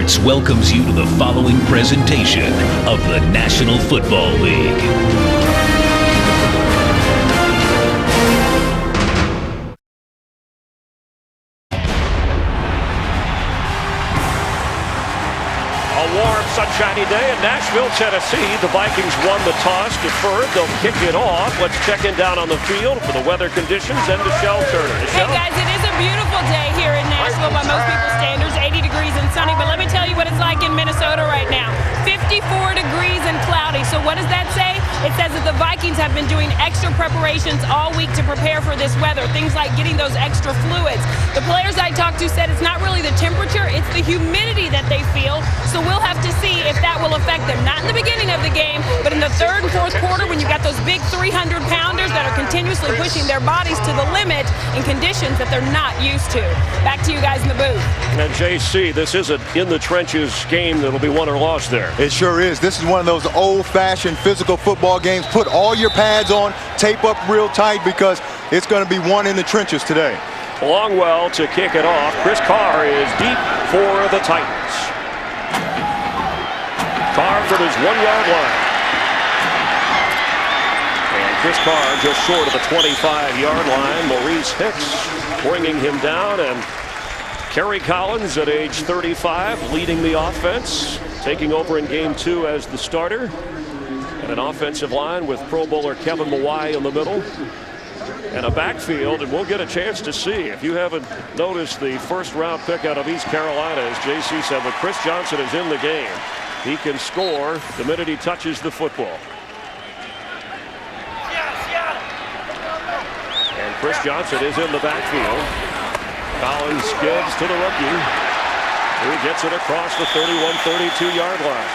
Sports welcomes you to the following presentation of the National Football League. A warm, sunshiny day in Nashville, Tennessee. The Vikings won the toss, deferred. They'll kick it off. Let's check in down on the field for the weather conditions and Michelle Turner. Hey guys, it is a beautiful day here in Nashville by most people's standards. 80 degrees and sunny, but let me tell you what it's like in Minnesota right now. 54 degrees and cloudy. So what does that say? It says that the Vikings have been doing extra preparations all week to prepare for this weather. Things like getting those extra fluids. The players I talked to said it's not really the temperature, it's the humidity that they feel. So we'll have to see if that will affect them. Not in the beginning of the game, but in the third and fourth quarter when you got those big 300-pounders that are continuously pushing their bodies to the limit in conditions that they're not used to. Back to you guys in the booth. And JC, this isn't in the trenches game that'll be won or lost there. It sure is. This is one of those old-fashioned physical football games. Put all your pads on, tape up real tight because it's going to be won in the trenches today. Longwell to kick it off. Chris Carr is deep for the Titans. Carr from his 1-yard line. And Chris Carr just short of the 25-yard line. Maurice Hicks bringing him down, and Kerry Collins at age 35 leading the offense, taking over in game 2 as the starter. And an offensive line with Pro Bowler Kevin Moreeeee in the middle. And a backfield, and we'll get a chance to see. If you haven't noticed the first-round pick out of East Carolina, as JC said, but Chris Johnson is in the game. He can score the minute he touches the football. And Chris Johnson is in the backfield. Collins gives to the rookie, who gets it across the 31-32-yard line.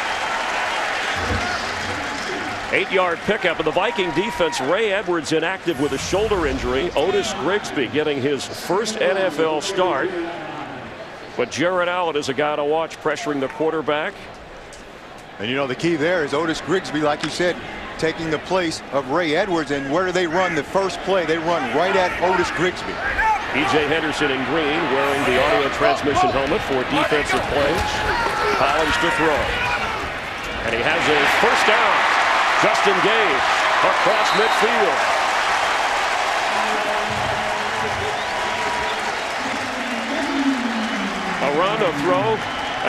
8-yard pickup, and the Viking defense, Ray Edwards inactive with a shoulder injury. Otis Grigsby getting his first NFL start. But Jared Allen is a guy to watch, pressuring the quarterback. And you know, the key there is Otis Grigsby, like you said, taking the place of Ray Edwards. And where do they run the first play? They run right at Otis Grigsby. E.J. Henderson in green, wearing the audio transmission helmet for defensive plays. Collins to throw. And he has a first down. Justin Gage across midfield. A run, a throw,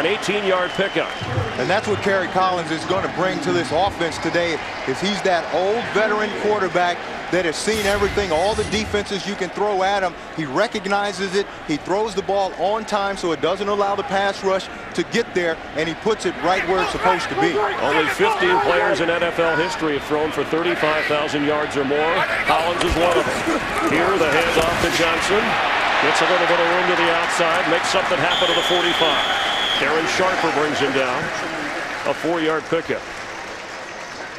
an 18-yard pickup. And that's what Kerry Collins is going to bring to this offense today, is he's that old veteran quarterback that has seen everything, all the defenses you can throw at him. He recognizes it. He throws the ball on time so it doesn't allow the pass rush to get there, and he puts it right where it's supposed to be. Only 15 players in NFL history have thrown for 35,000 yards or more. Collins is one of them. Here, the handoff to Johnson. Gets a little bit of room to the outside. Makes something happen to the 45. Darren Sharper brings him down. A 4-yard pickup.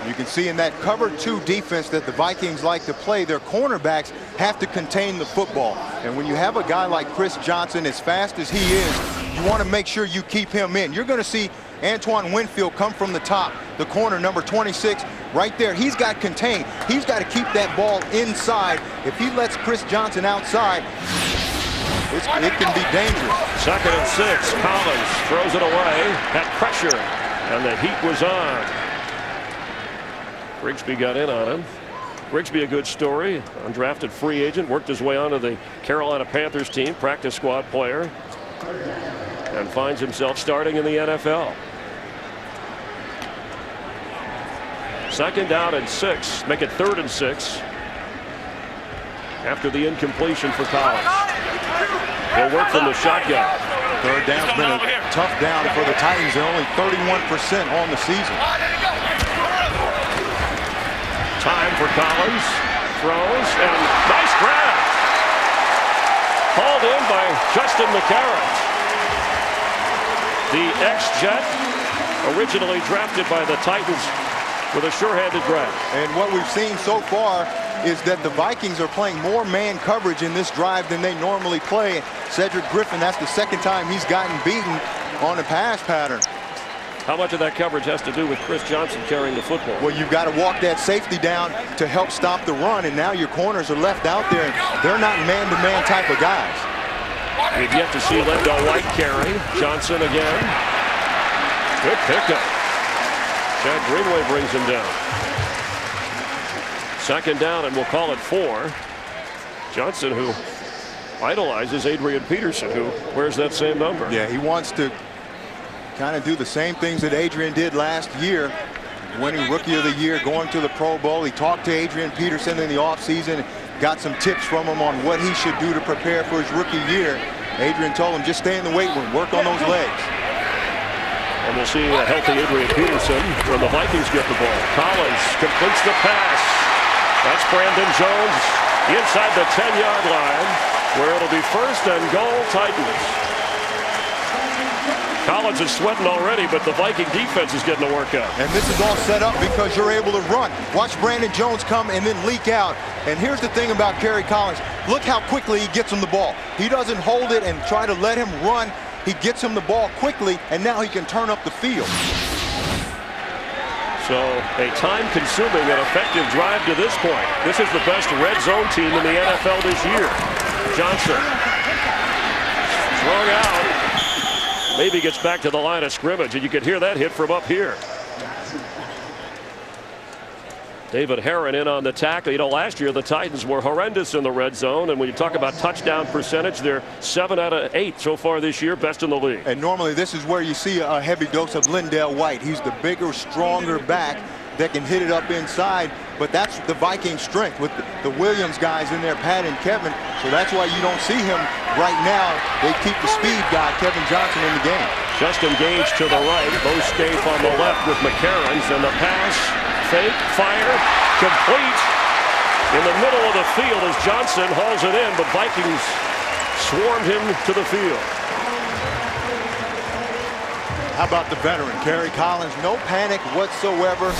You can see in that cover 2 defense that the Vikings like to play, their cornerbacks have to contain the football. And when you have a guy like Chris Johnson, as fast as he is, you want to make sure you keep him in. You're going to see Antoine Winfield come from the top, the corner, number 26, right there. He's got contained. He's got to keep that ball inside. If he lets Chris Johnson outside, it can be dangerous. 2nd and 6. Collins throws it away. Had pressure, and the heat was on. Grigsby got in on him. Grigsby, a good story. Undrafted free agent, worked his way onto the Carolina Panthers team, practice squad player, and finds himself starting in the NFL. 2nd down and 6. Make it 3rd and 6. After the incompletion for Collins. He'll work from the shotgun. 3rd down's been a tough down for the Titans. They're only 31% on the season. Time for Collins. Throws, and nice grab. Hauled in by Justin McCarron. The ex-Jet, originally drafted by the Titans, with a sure-handed grab. And what we've seen so far is that the Vikings are playing more man coverage in this drive than they normally play. Cedric Griffin, that's the 2nd time he's gotten beaten on a pass pattern. How much of that coverage has to do with Chris Johnson carrying the football? Well, you've got to walk that safety down to help stop the run, and now your corners are left out there. They're not man-to-man type of guys. We've yet to see Lendo White carry. Johnson again. Good pickup. Chad Greenway brings him down. Second down, and we'll call it 4. Johnson, who idolizes Adrian Peterson, who wears that same number. Yeah, he wants to kind of do the same things that Adrian did last year, winning Rookie of the Year, going to the Pro Bowl. He talked to Adrian Peterson in the offseason, got some tips from him on what he should do to prepare for his rookie year. Adrian told him, just stay in the weight room, work on those legs. And we'll see a healthy Adrian Peterson when the Vikings get the ball. Collins completes the pass. That's Brandon Jones inside the 10-yard line, where it'll be first and goal, Titans. Collins is sweating already, but the Viking defense is getting the work out. And this is all set up because you're able to run. Watch Brandon Jones come and then leak out. And here's the thing about Kerry Collins. Look how quickly he gets him the ball. He doesn't hold it and try to let him run. He gets him the ball quickly, and now he can turn up the field. So a time-consuming and effective drive to this point. This is the best red zone team in the NFL this year. Johnson thrown out. Maybe gets back to the line of scrimmage, and you can hear that hit from up here. David Herron in on the tackle. You know, last year the Titans were horrendous in the red zone, and when you talk about touchdown percentage, they're 7 out of 8 so far this year, best in the league. And normally this is where you see a heavy dose of Lindell White. He's the bigger, stronger back that can hit it up inside, but that's the Viking strength with the Williams guys in there, Pat and Kevin. So that's why you don't see him right now. They keep the speed guy, Kevin Johnson, in the game. Justin Gage to the right, Bo Scaife on the left with McCarrons, and the pass, fake, fire, complete in the middle of the field as Johnson hauls it in, but Vikings swarmed him to the field. How about the veteran, Kerry Collins? No panic whatsoever.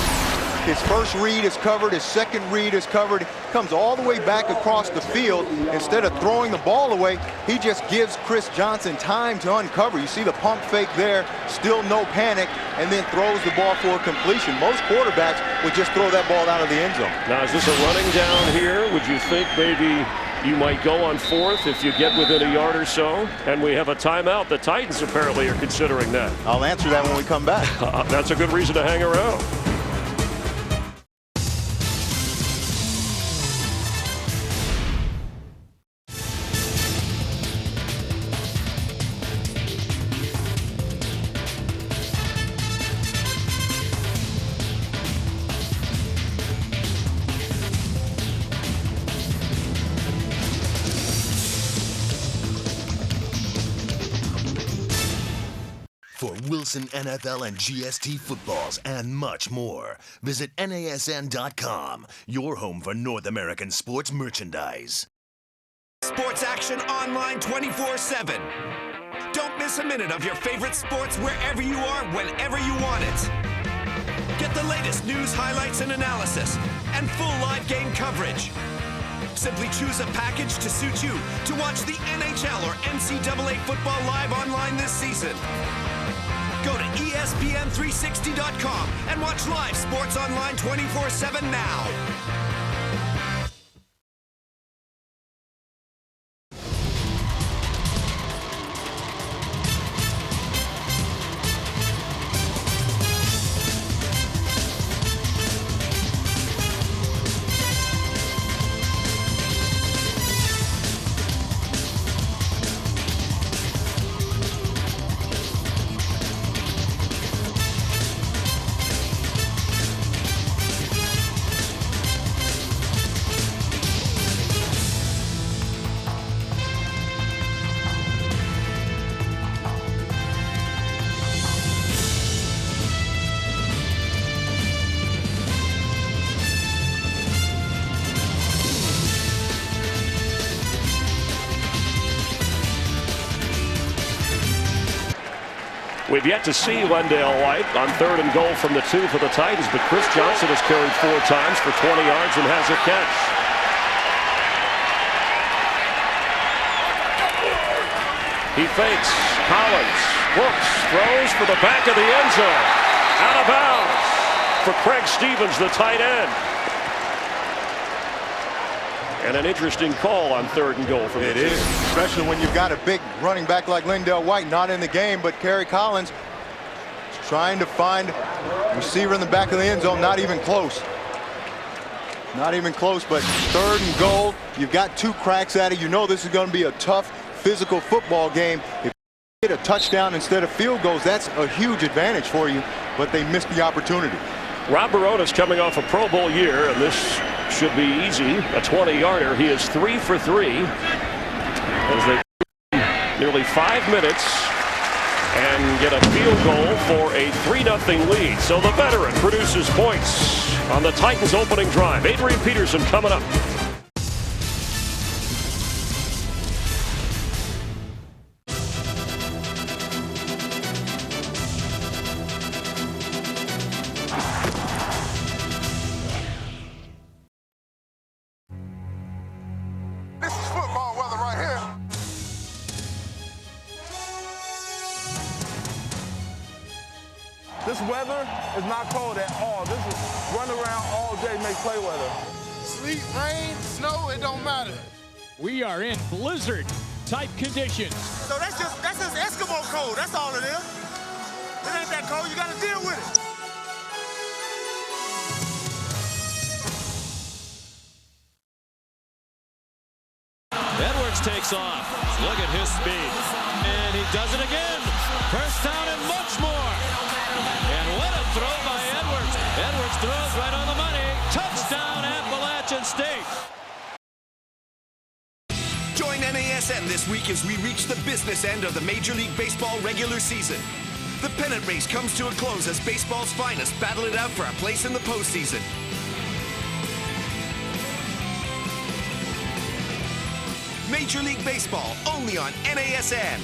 His first read is covered. His second read is covered. Comes all the way back across the field. Instead of throwing the ball away, he just gives Chris Johnson time to uncover. You see the pump fake there, still no panic, and then throws the ball for a completion. Most quarterbacks would just throw that ball out of the end zone. Now, is this a running down here? Would you think maybe you might go on 4th if you get within a yard or so? And we have a timeout. The Titans apparently are considering that. I'll answer that when we come back. That's a good reason to hang around. For Wilson NFL and GST footballs and much more, visit NASN.com, your home for North American sports merchandise. Sports action online 24/7. Don't miss a minute of your favorite sports wherever you are, whenever you want it. Get the latest news, highlights, and analysis, and full live game coverage. Simply choose a package to suit you to watch the NHL or NCAA football live online this season. Go to espn360.com and watch live sports online 24/7 now. We've yet to see Lindell White on 3rd and goal from the 2 for the Titans, but Chris Johnson has carried 4 times for 20 yards and has a catch. He fakes. Collins looks, throws for the back of the end zone. Out of bounds for Craig Stevens, the tight end. And an interesting call on 3rd and goal from the 2. It is, especially when you've got a big running back like Lindell White not in the game, but Kerry Collins trying to find receiver in the back of the end zone. Not even close. Not even close, but 3rd and goal. You've got 2 cracks at it. You know this is going to be a tough physical football game. If you get a touchdown instead of field goals, that's a huge advantage for you, but they missed the opportunity. Rob Barona's coming off a Pro Bowl year, and this should be easy. A 20-yarder. He is 3 for 3 as they nearly 5 minutes and get a field goal for a 3-0 lead. So the veteran produces points on the Titans' opening drive. Adrian Peterson coming up. This is football weather right here. This weather is not cold at all. This is run around all day, make play weather. Sleet, rain, snow, it don't matter. We are in blizzard-type conditions. So that's just Eskimo cold. That's all it is. It ain't that cold. You got to deal with it. Edwards takes off. Look at his speed. And he does it again. First down and much more. And what a throw by Edwards. Edwards throws right on the money. Touchdown, Appalachian State. Join NASN this week as we reach the business end of the Major League Baseball regular season. The pennant race comes to a close as baseball's finest battle it out for a place in the postseason. Major League Baseball, only on NASN.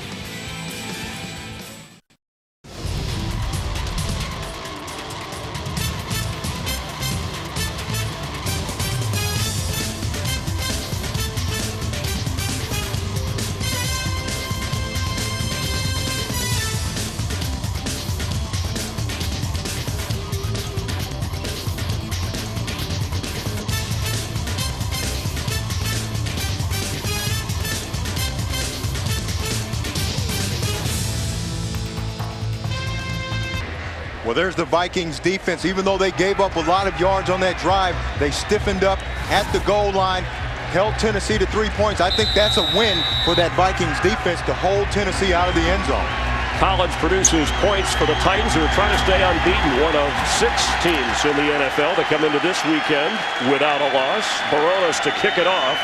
Well, there's the Vikings defense. Even though they gave up a lot of yards on that drive, they stiffened up at the goal line, held Tennessee to 3 points. I think that's a win for that Vikings defense to hold Tennessee out of the end zone. College produces points for the Titans, who are trying to stay unbeaten. One of 6 teams in the NFL to come into this weekend without a loss. Baronas to kick it off.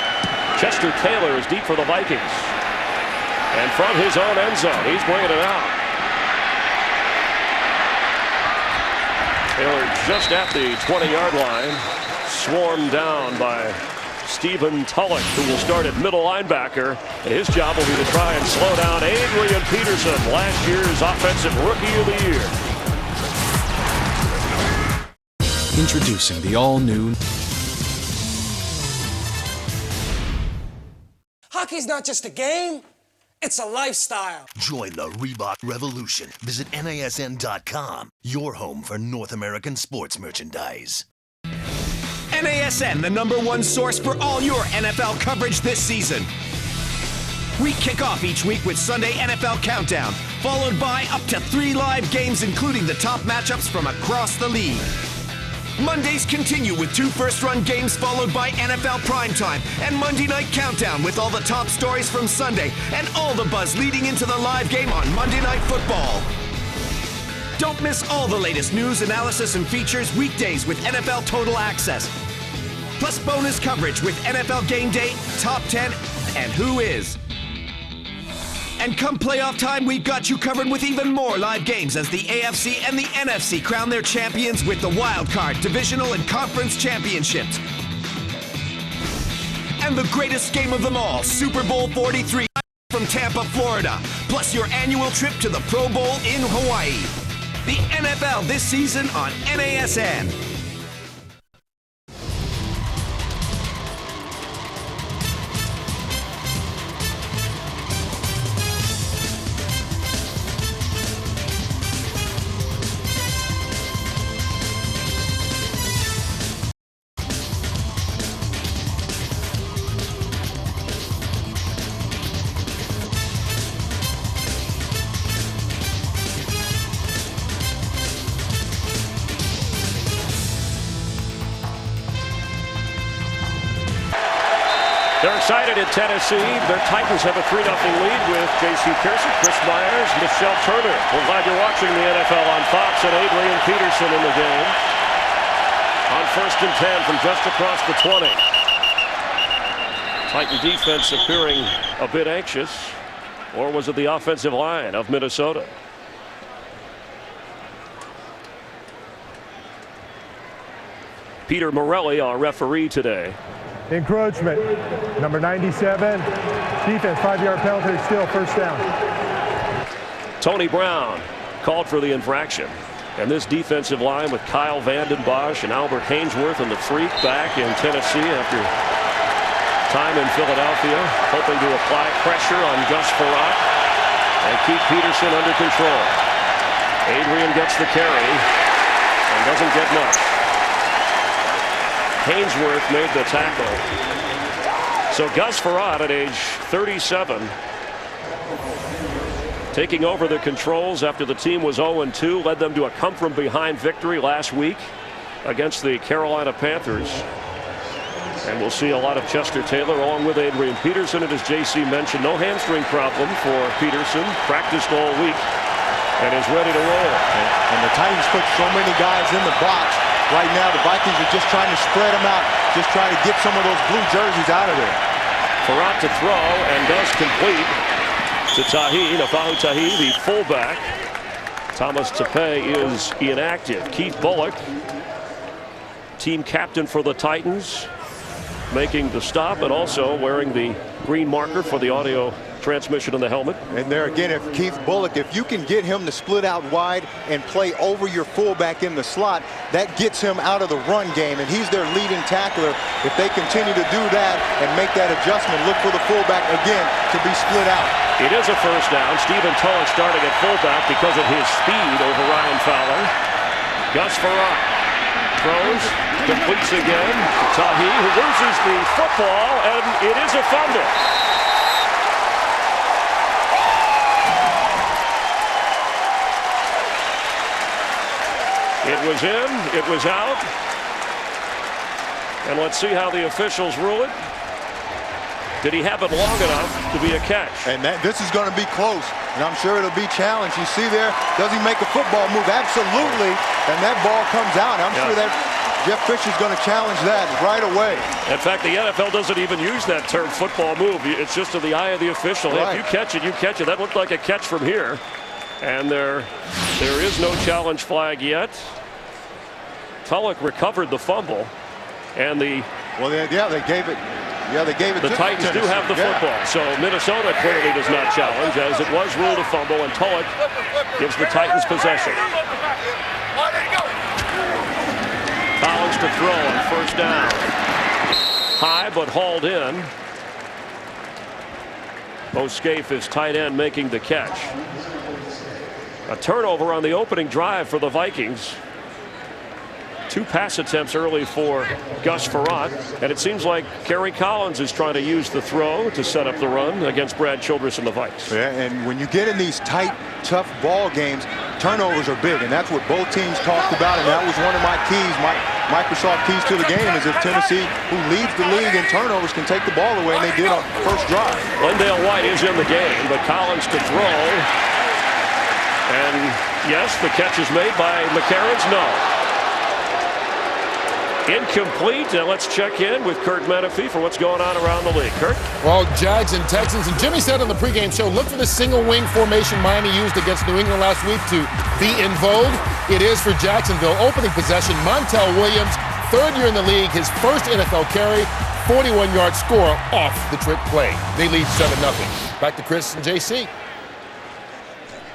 Chester Taylor is deep for the Vikings. And from his own end zone, he's bringing it out. Taylor just at the 20-yard line, swarmed down by Stephen Tulloch, who will start at middle linebacker. And his job will be to try and slow down Adrian Peterson, last year's Offensive Rookie of the Year. Introducing the all-new... Hockey's not just a game, it's a lifestyle. Join the Reebok revolution. Visit NASN.com, your home for North American sports merchandise. NASN, the #1 source for all your NFL coverage this season. We kick off each week with Sunday NFL Countdown, followed by up to 3 live games, including the top matchups from across the league. Mondays continue with 2 first-run games, followed by NFL Primetime and Monday Night Countdown with all the top stories from Sunday and all the buzz leading into the live game on Monday Night Football. Don't miss all the latest news, analysis, and features weekdays with NFL Total Access. Plus bonus coverage with NFL Game Day, Top 10, and Who Is. And come playoff time, we've got you covered with even more live games as the AFC and the NFC crown their champions with the Wild Card, Divisional, and Conference Championships. And the greatest game of them all, Super Bowl 43 from Tampa, Florida, plus your annual trip to the Pro Bowl in Hawaii. The NFL this season on NASN. They're excited in Tennessee. Their Titans have a 3-0 lead with J.C. Pearson, Chris Myers, Michelle Turner. We're glad you're watching the NFL on Fox, and Adrian Peterson in the game. On 1st and 10 from just across the 20. Titan defense appearing a bit anxious. Or was it the offensive line of Minnesota? Peter Moreeeee, our referee today. Encroachment, number 97. Defense, 5-yard penalty, still first down. Tony Brown called for the infraction. And this defensive line with Kyle Vanden Bosch and Albert Hainsworth and the Freak back in Tennessee after time in Philadelphia, hoping to apply pressure on Gus Frerotte and keep Peterson under control. Adrian gets the carry and doesn't get much. Hainsworth made the tackle. So Gus Frerotte at age 37 taking over the controls after the team was 0-2, led them to a come-from-behind victory last week against the Carolina Panthers. And we'll see a lot of Chester Taylor along with Adrian Peterson. And as JC mentioned, no hamstring problem for Peterson. Practiced all week and is ready to roll. And the Titans put so many guys in the box. Right now, the Vikings are just trying to spread them out, just trying to get some of those blue jerseys out of there. Frerotte to throw and does complete to Tahi, Nafahu Tahi, the fullback. Thomas Tepe is inactive. Keith Bullock, team captain for the Titans, making the stop and also wearing the green marker for the audio transmission in the helmet. And there again, if Keith Bullock, if you can get him to split out wide and play over your fullback in the slot, that gets him out of the run game, and he's their leading tackler. If they continue to do that and make that adjustment, look for the fullback again to be split out. It is a first down. Stephen Tulloch starting at fullback because of his speed over Ryan Fowler. Gus Frerotte throws, completes again to Tahi, who loses the football, and it is a fumble. It was in, it was out. And let's see how the officials rule it. Did he have it long enough to be a catch? And this is going to be close, and I'm sure it'll be challenged. You see there, does he make a football move? Absolutely, and that ball comes out. I'm sure that Jeff Fisher's going to challenge that right away. In fact, the NFL doesn't even use that term football move. It's just to the eye of the official. Right. If you catch it, you catch it. That looked like a catch from here. And there is no challenge flag yet. Tulloch recovered the fumble, and they gave it. Yeah, they gave it. The Titans do have the football, so Minnesota clearly does not challenge, as it was ruled a fumble, and Tulloch gives the Titans possession. Collins to throw on first down. High but hauled in. Bo Scaife is tight end making the catch. A turnover on the opening drive for the Vikings. 2 pass attempts early for Gus Frerotte, and it seems like Kerry Collins is trying to use the throw to set up the run against Brad Childress and the Vikes. Yeah, and when you get in these tight, tough ball games, turnovers are big, and that's what both teams talked about, and that was one of my keys, my Microsoft keys to the game, is if Tennessee, who leads the league in turnovers, can take the ball away, and they did on first drive. Lendale White is in the game, but Collins to throw, and yes, the catch is made by McCarron's. No. Incomplete, and let's check in with Kurt Menefee for what's going on around the league. Kurt? Well, Jags and Texans, and Jimmy said on the pregame show, look for the single wing formation Miami used against New England last week to be in vogue. It is for Jacksonville. Opening possession, Montel Williams, 3rd year in the league, his first NFL carry, 41-yard score off the trick play. They lead 7-0. Back to Chris and JC.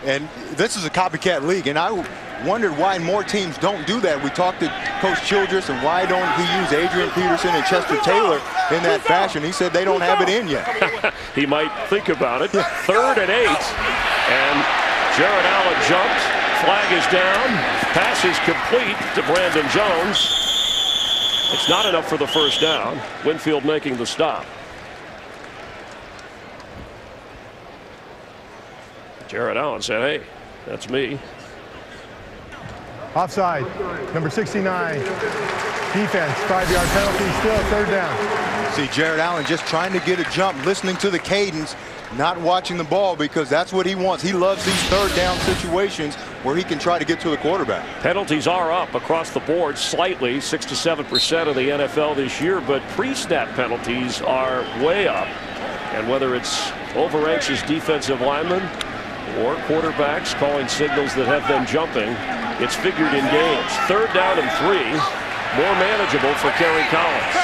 And this is a copycat league, and I wondered why more teams don't do that. We talked to Coach Childress, and why don't he use Adrian Peterson and Chester Taylor in that fashion? He said they don't have it in yet. He might think about it. 3rd and 8, and Jared Allen jumped. Flag is down. Pass is complete to Brandon Jones. It's not enough for the first down. Winfield making the stop. Jared Allen said, hey, that's me. Offside, number 69. Defense, 5-yard penalty, still third down. See Jared Allen just trying to get a jump, listening to the cadence, not watching the ball because that's what he wants. He loves these third down situations where he can try to get to the quarterback. Penalties are up across the board slightly, 6 to 7% of the NFL this year, but pre-snap penalties are way up. And whether it's over-anxious defensive linemen or quarterbacks calling signals that have them jumping, it's figured in games. Third down and 3, more manageable for Kerry Collins.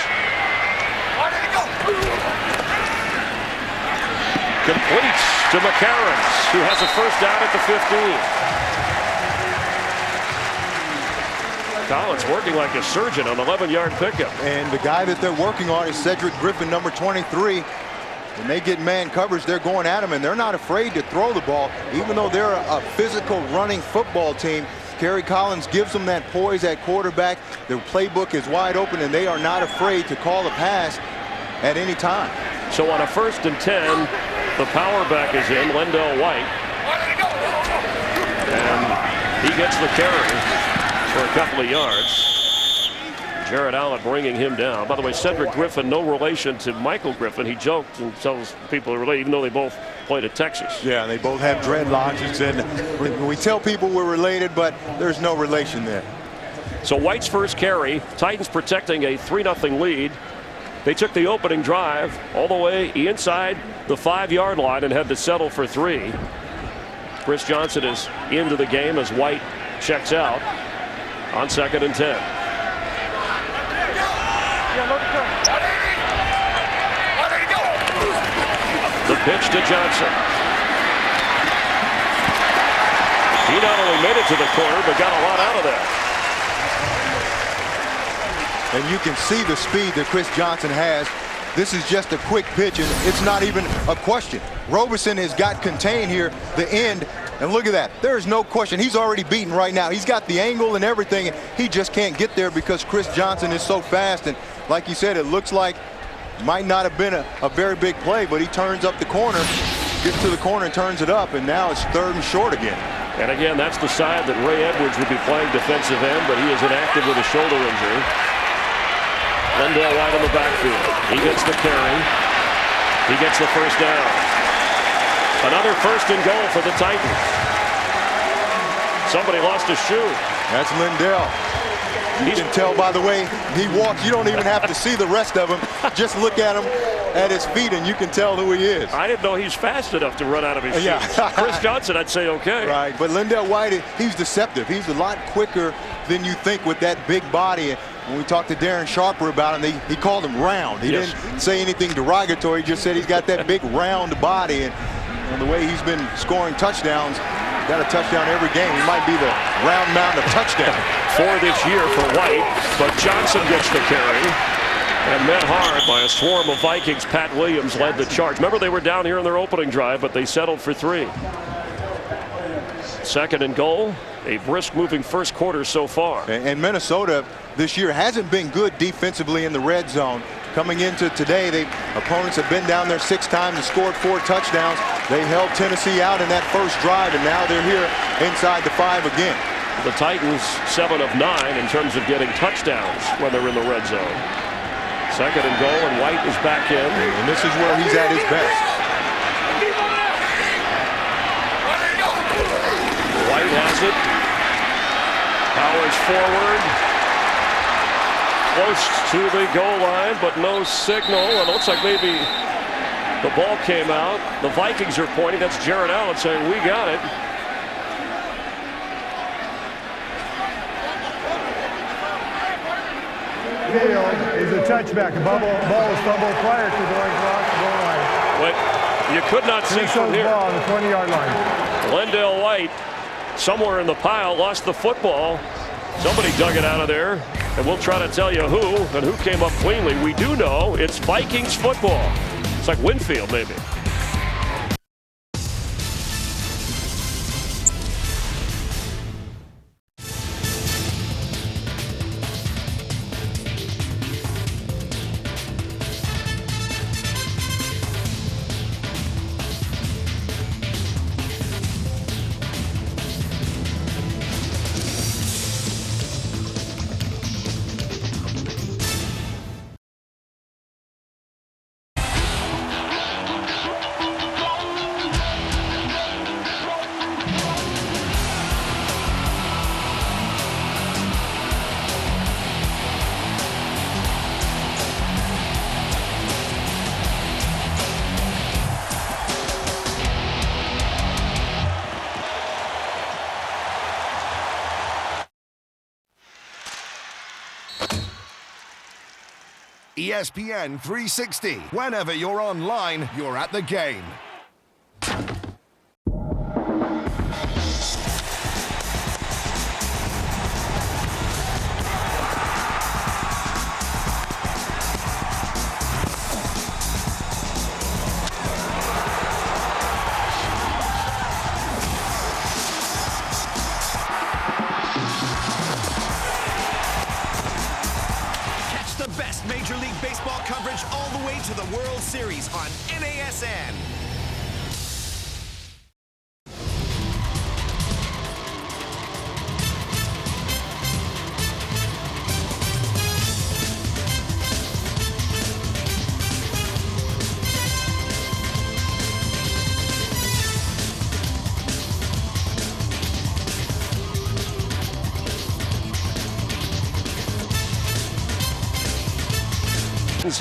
Completes to McCarron, who has a first down at the 15. Collins working like a surgeon on 11-yard pickup. And the guy that they're working on is Cedric Griffin, number 23. When they get man coverage, they're going at him, and they're not afraid to throw the ball. Even though they're a physical running football team, Kerry Collins gives them that poise at quarterback. Their playbook is wide open, and they are not afraid to call a pass at any time. So on a 1st and 10, the power back is in, Lendell White. And he gets the carry for a couple of yards. Jared Allen bringing him down. By the way, Cedric Griffin, no relation to Michael Griffin. He joked and tells people are related, even though they both played at Texas. Yeah, they both have dreadlocks. And we tell people we're related, but there's no relation there. So White's first carry, Titans protecting a 3-0 lead. They took the opening drive all the way inside the 5-yard line and had to settle for 3. Chris Johnson is into the game as White checks out on 2nd and 10. The pitch to Johnson. He not only made it to the corner, but got a lot out of that. And you can see the speed that Chris Johnson has. This is just a quick pitch, and it's not even a question. Robeson has got contained here, the end, and look at that. There is no question. He's already beaten right now. He's got the angle and everything, and he just can't get there because Chris Johnson is so fast. And like you said, it looks like might not have been a very big play, but he turns up the corner, gets to the corner and turns it up, and now it's 3rd and short again. And again, that's the side that Ray Edwards would be playing defensive end, but he is inactive with a shoulder injury. Lendell White on the backfield. He gets the carry. He gets the first down. Another 1st and goal for the Titans. Somebody lost a shoe. That's Lendell. You can tell by the way he walks. You don't even have to see the rest of him. Just look at him at his feet and you can tell who he is. I didn't know he's fast enough to run out of his shoes. Yeah. Chris Johnson, I'd say okay. Right, but Lendell White, he's deceptive. He's a lot quicker than you think with that big body. When we talked to Darren Sharper about him, he called him round. He didn't say anything derogatory. He just said he's got that big round body. And the way he's been scoring touchdowns, got a touchdown every game. He might be the round mound of touchdown. 4 this year for White, but Johnson gets the carry. And met hard by a swarm of Vikings. Pat Williams led the charge. Remember, they were down here in their opening drive, but they settled for 3. 2nd and goal. A brisk moving first quarter so far. And Minnesota this year hasn't been good defensively in the red zone. Coming into today, opponents have been down there 6 times and scored 4 touchdowns. They held Tennessee out in that first drive, and now they're here inside the 5 again. The Titans 7 of 9 in terms of getting touchdowns when they're in the red zone. 2nd and goal, and White is back in. And this is where he's at his best. White has it. Powers forward. Close to the goal line, but no signal. It looks like maybe the ball came out. The Vikings are pointing. That's Jared Allen saying, we got it. Field is a touchback. The ball is fumbled prior to going across the goal line. But you could not see from here. Ball on the 20-yard line. Lendell White, somewhere in the pile, lost the football. Somebody dug it out of there, and we'll try to tell you who and who came up cleanly. We do know it's Vikings football. It's like Winfield, maybe. ESPN 360. Whenever you're online, you're at the game. Major League Baseball coverage all the way to the World Series on NASN.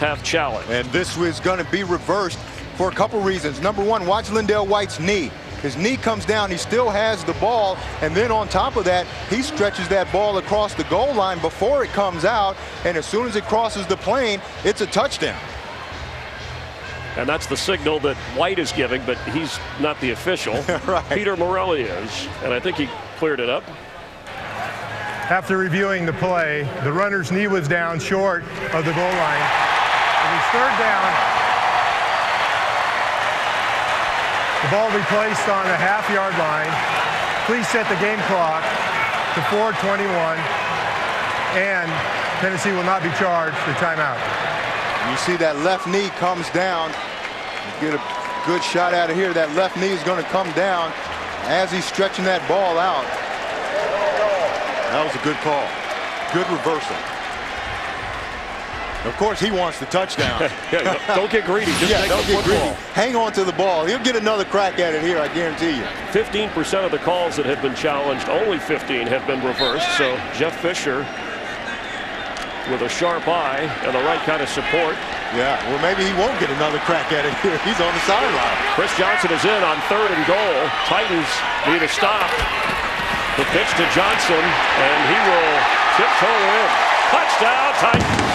Have challenged. And this was going to be reversed for a couple reasons. Number one, watch Lindell White's knee. His knee comes down, he still has the ball, and then on top of that, he stretches that ball across the goal line before it comes out, and as soon as it crosses the plane, it's a touchdown. And that's the signal that White is giving, but he's not the official. Right. Peter Moreeeee is, and I think he cleared it up. After reviewing the play, the runner's knee was down short of the goal line. It was third down. The ball will be placed on the half-yard line. Please set the game clock to 4:21, and Tennessee will not be charged for timeout. You see that left knee comes down. You get a good shot out of here. That left knee is going to come down as he's stretching that ball out. That was a good call. Good reversal. Of course, he wants the touchdown. Yeah, don't get greedy. Just take don't the get football. greedy. Hang on to the ball. He'll get another crack at it here, I guarantee you. 15% of the calls that have been challenged, only 15 have been reversed. So Jeff Fisher with a sharp eye and the right kind of support. Yeah, well, maybe he won't get another crack at it here. He's on the sideline. Chris Johnson is in on 3rd and goal. Titans need a stop. The pitch to Johnson, and he will tiptoe in. Touchdown, Titans.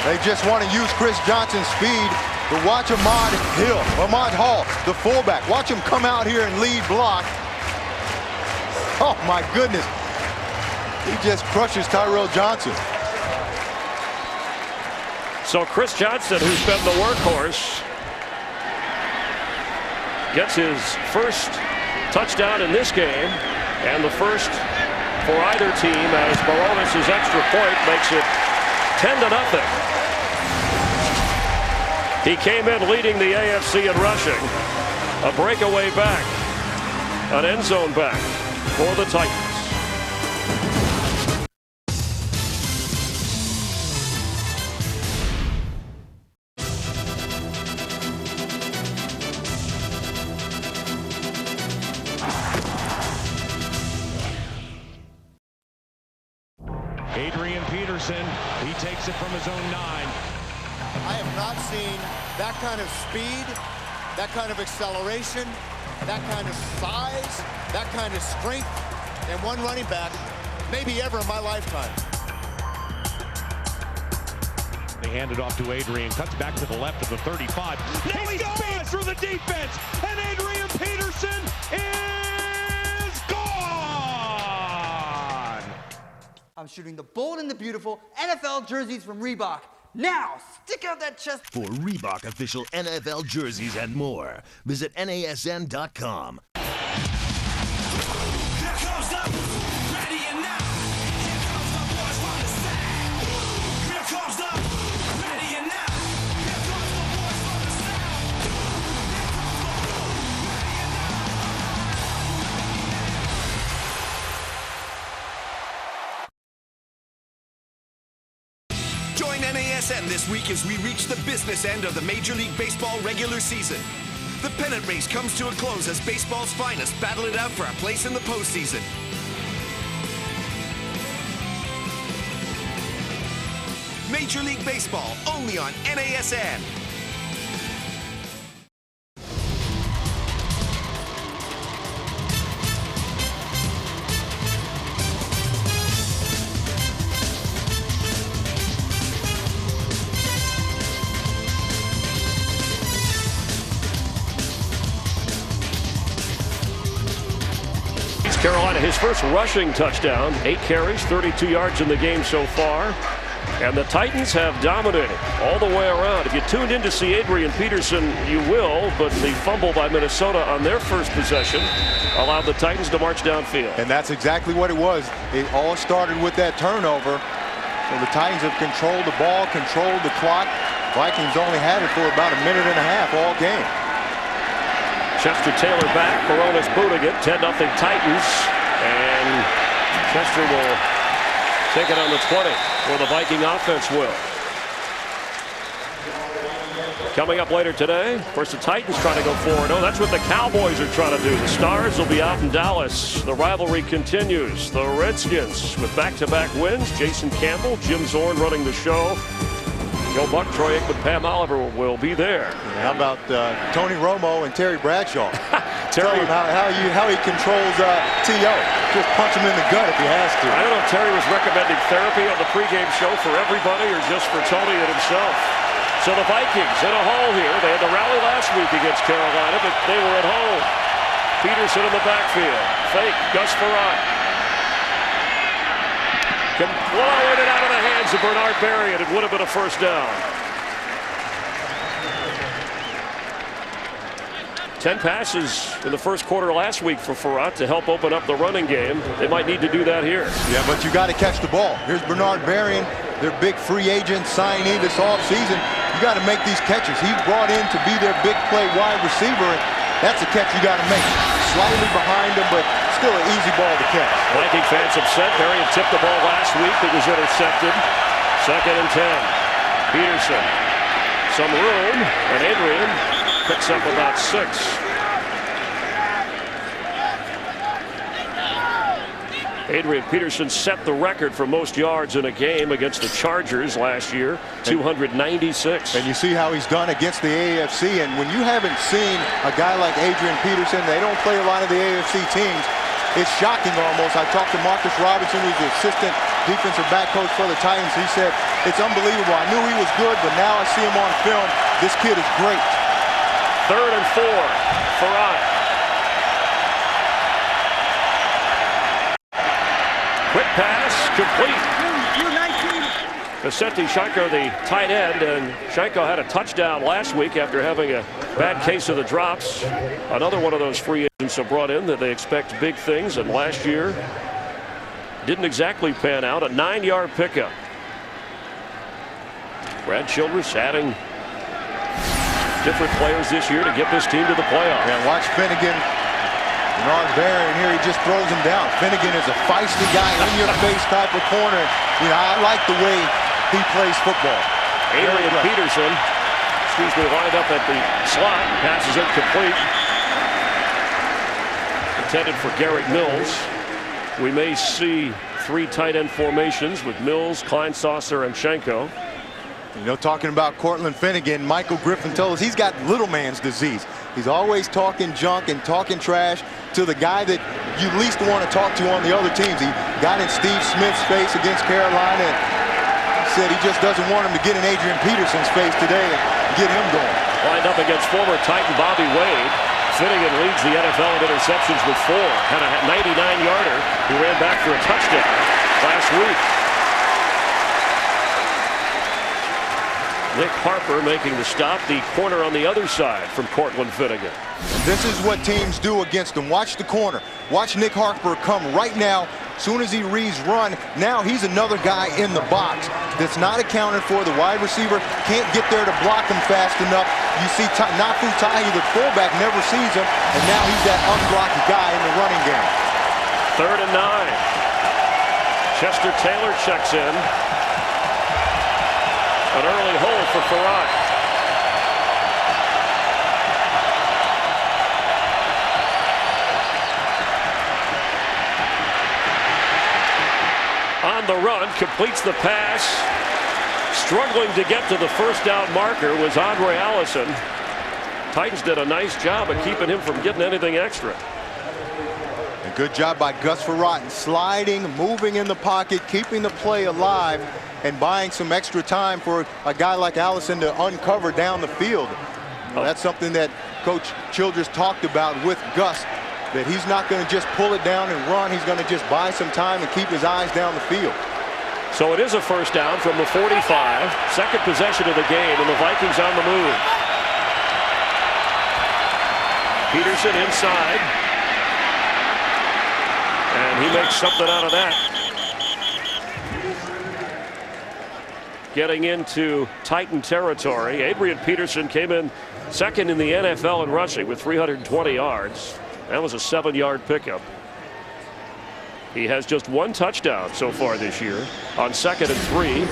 They just want to use Chris Johnson's speed, but watch Ahmad Hall, the fullback. Watch him come out here and lead block. Oh, my goodness. He just crushes Tyrell Johnson. So Chris Johnson, who's been the workhorse, gets his first touchdown in this game, and the first for either team as Baronis' extra point makes it 10-0. He came in leading the AFC in rushing. A breakaway back, an end zone back for the Titans. Adrian Peterson, he takes it from his own 9. I have not seen that kind of speed, that kind of acceleration, that kind of size, that kind of strength in one running back, maybe ever in my lifetime. They hand it off to Adrian, cuts back to the left of the 35. Now he speeds through the defense, and Adrian Peterson is gone! I'm shooting the bold and the beautiful NFL jerseys from Reebok. Now, stick out that chest. For Reebok official NFL jerseys and more, visit NASN.com. Join NASN this week as we reach the business end of the Major League Baseball regular season. The pennant race comes to a close as baseball's finest battle it out for a place in the postseason. Major League Baseball, only on NASN. his first rushing touchdown. 8 carries, 32 yards in the game so far. And the Titans have dominated all the way around. If you tuned in to see Adrian Peterson, you will, but the fumble by Minnesota on their first possession allowed the Titans to march downfield. And that's exactly what it was. It all started with that turnover. So the Titans have controlled the ball, controlled the clock. Vikings only had it for about a minute and a half all game. Chester Taylor back, Baronis booting it, 10-0 Titans. And Chester will take it on the 20, or the Viking offense will. Coming up later today, of course, the Titans trying to go forward. Oh, that's what the Cowboys are trying to do. The Stars will be out in Dallas. The rivalry continues. The Redskins with back-to-back wins. Jason Campbell, Jim Zorn running the show. Joe Buck, Troy Aikman, Pam Oliver will be there. How about Tony Romo and Terry Bradshaw? Terry, tell him how he controls T.O. Just punch him in the gut if he has to. I don't know if Terry was recommending therapy on the pregame show for everybody or just for Tony and himself. So the Vikings in a hole here. They had the rally last week against Carolina, but they were at home. Peterson in the backfield. Fake, Gus Farrat. Blowing it out of the hands of Bernard Berry, and it would have been a first down. 10 passes in the first quarter last week for Farrat to help open up the running game. They might need to do that here. Yeah, but you got to catch the ball. Here's Bernard Berry, their big free agent signee this offseason. You got to make these catches. He's brought in to be their big play wide receiver, and that's a catch you got to make. Slightly behind him, but still an easy ball to catch. Viking fans upset. Berry had tipped the ball last week. It was intercepted. 2nd and 10. Peterson. Some room, and Adrian picks up about 6. Adrian Peterson set the record for most yards in a game against the Chargers last year, 296. And you see how he's done against the AFC. And when you haven't seen a guy like Adrian Peterson, they don't play a lot of the AFC teams. It's shocking almost. I talked to Marcus Robinson, who's the assistant defensive back coach for the Titans. He said, it's unbelievable. I knew he was good, but now I see him on film. This kid is great. 3rd and 4. Farrat. Quick pass, complete. Vicente Shanko, the tight end, and Shanko had a touchdown last week after having a bad case of the drops. Another one of those free agents are brought in that they expect big things, and last year didn't exactly pan out. A 9-yard pickup. Brad Childress adding different players this year to get this team to the playoffs. Yeah, watch Finnegan. Bernard Berry, and here he just throws him down. Finnegan is a feisty guy, in-your-face type of corner. You know, I like the way he plays football. Adrian Peterson, lined up at the slot, passes it complete. Intended for Garrett Mills. We may see 3 tight end formations with Mills, Kleinsasser, and Shanko. You know, talking about Cortland Finnegan, Michael Griffin told us he's got little man's disease. He's always talking junk and talking trash to the guy that you least want to talk to on the other teams. He got in Steve Smith's face against Carolina and said he just doesn't want him to get in Adrian Peterson's face today and get him going. Lined up against former Titan Bobby Wade. Finnegan leads the NFL in interceptions with 4. Had a 99-yarder who ran back for a touchdown last week. Nick Harper making the stop, the corner on the other side from Cortland Finnegan. This is what teams do against him. Watch the corner. Watch Nick Harper come right now. As soon as he reads run, now he's another guy in the box that's not accounted for. The wide receiver can't get there to block him fast enough. You see Nafu Tahi, the fullback, never sees him, and now he's that unblocked guy in the running game. 3rd and 9. Chester Taylor checks in. An early hole for Farrat. On the run, completes the pass. Struggling to get to the first down marker was Andre Allison. Titans did a nice job of keeping him from getting anything extra. A good job by Gus Farrat, sliding, moving in the pocket, keeping the play alive, and buying some extra time for a guy like Allison to uncover down the field. That's something that Coach Childress talked about with Gus. that he's not going to just pull it down and run. He's going to just buy some time and keep his eyes down the field. So it is a first down from the 45. Second possession of the game, and the Vikings on the move. Peterson inside. And he makes something out of that. Getting into Titan territory. Adrian Peterson came in second in the NFL in rushing with 320 yards. That was a 7-yard pickup. He has just 1 touchdown so far this year on 2nd and 3.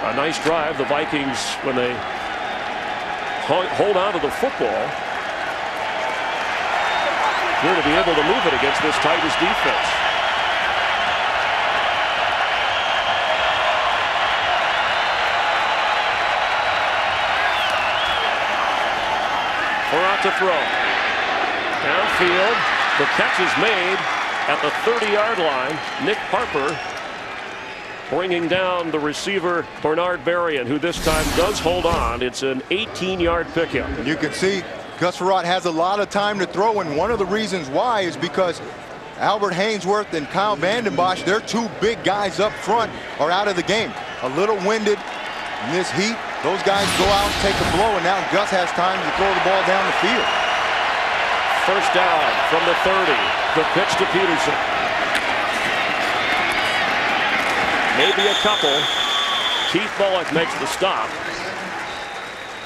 A nice drive. The Vikings, when they hold on to the football, here to be able to move it against this Titans defense. Out to throw. Downfield. The catch is made at the 30-yard line. Nick Harper bringing down the receiver Bernard Berrien, who this time does hold on. It's an 18-yard pickup. And you can see Gus Frerotte has a lot of time to throw, and one of the reasons why is because Albert Haynesworth and Kyle Vanden Bosch, their 2 big guys up front, are out of the game. A little winded in this heat. Those guys go out and take a blow, and now Gus has time to throw the ball down the field. First down from the 30. The pitch to Peterson. Maybe a couple. Keith Bullock makes the stop.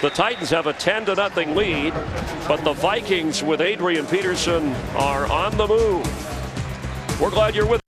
The Titans have a 10-0 lead, but the Vikings with Adrian Peterson are on the move. We're glad you're with us.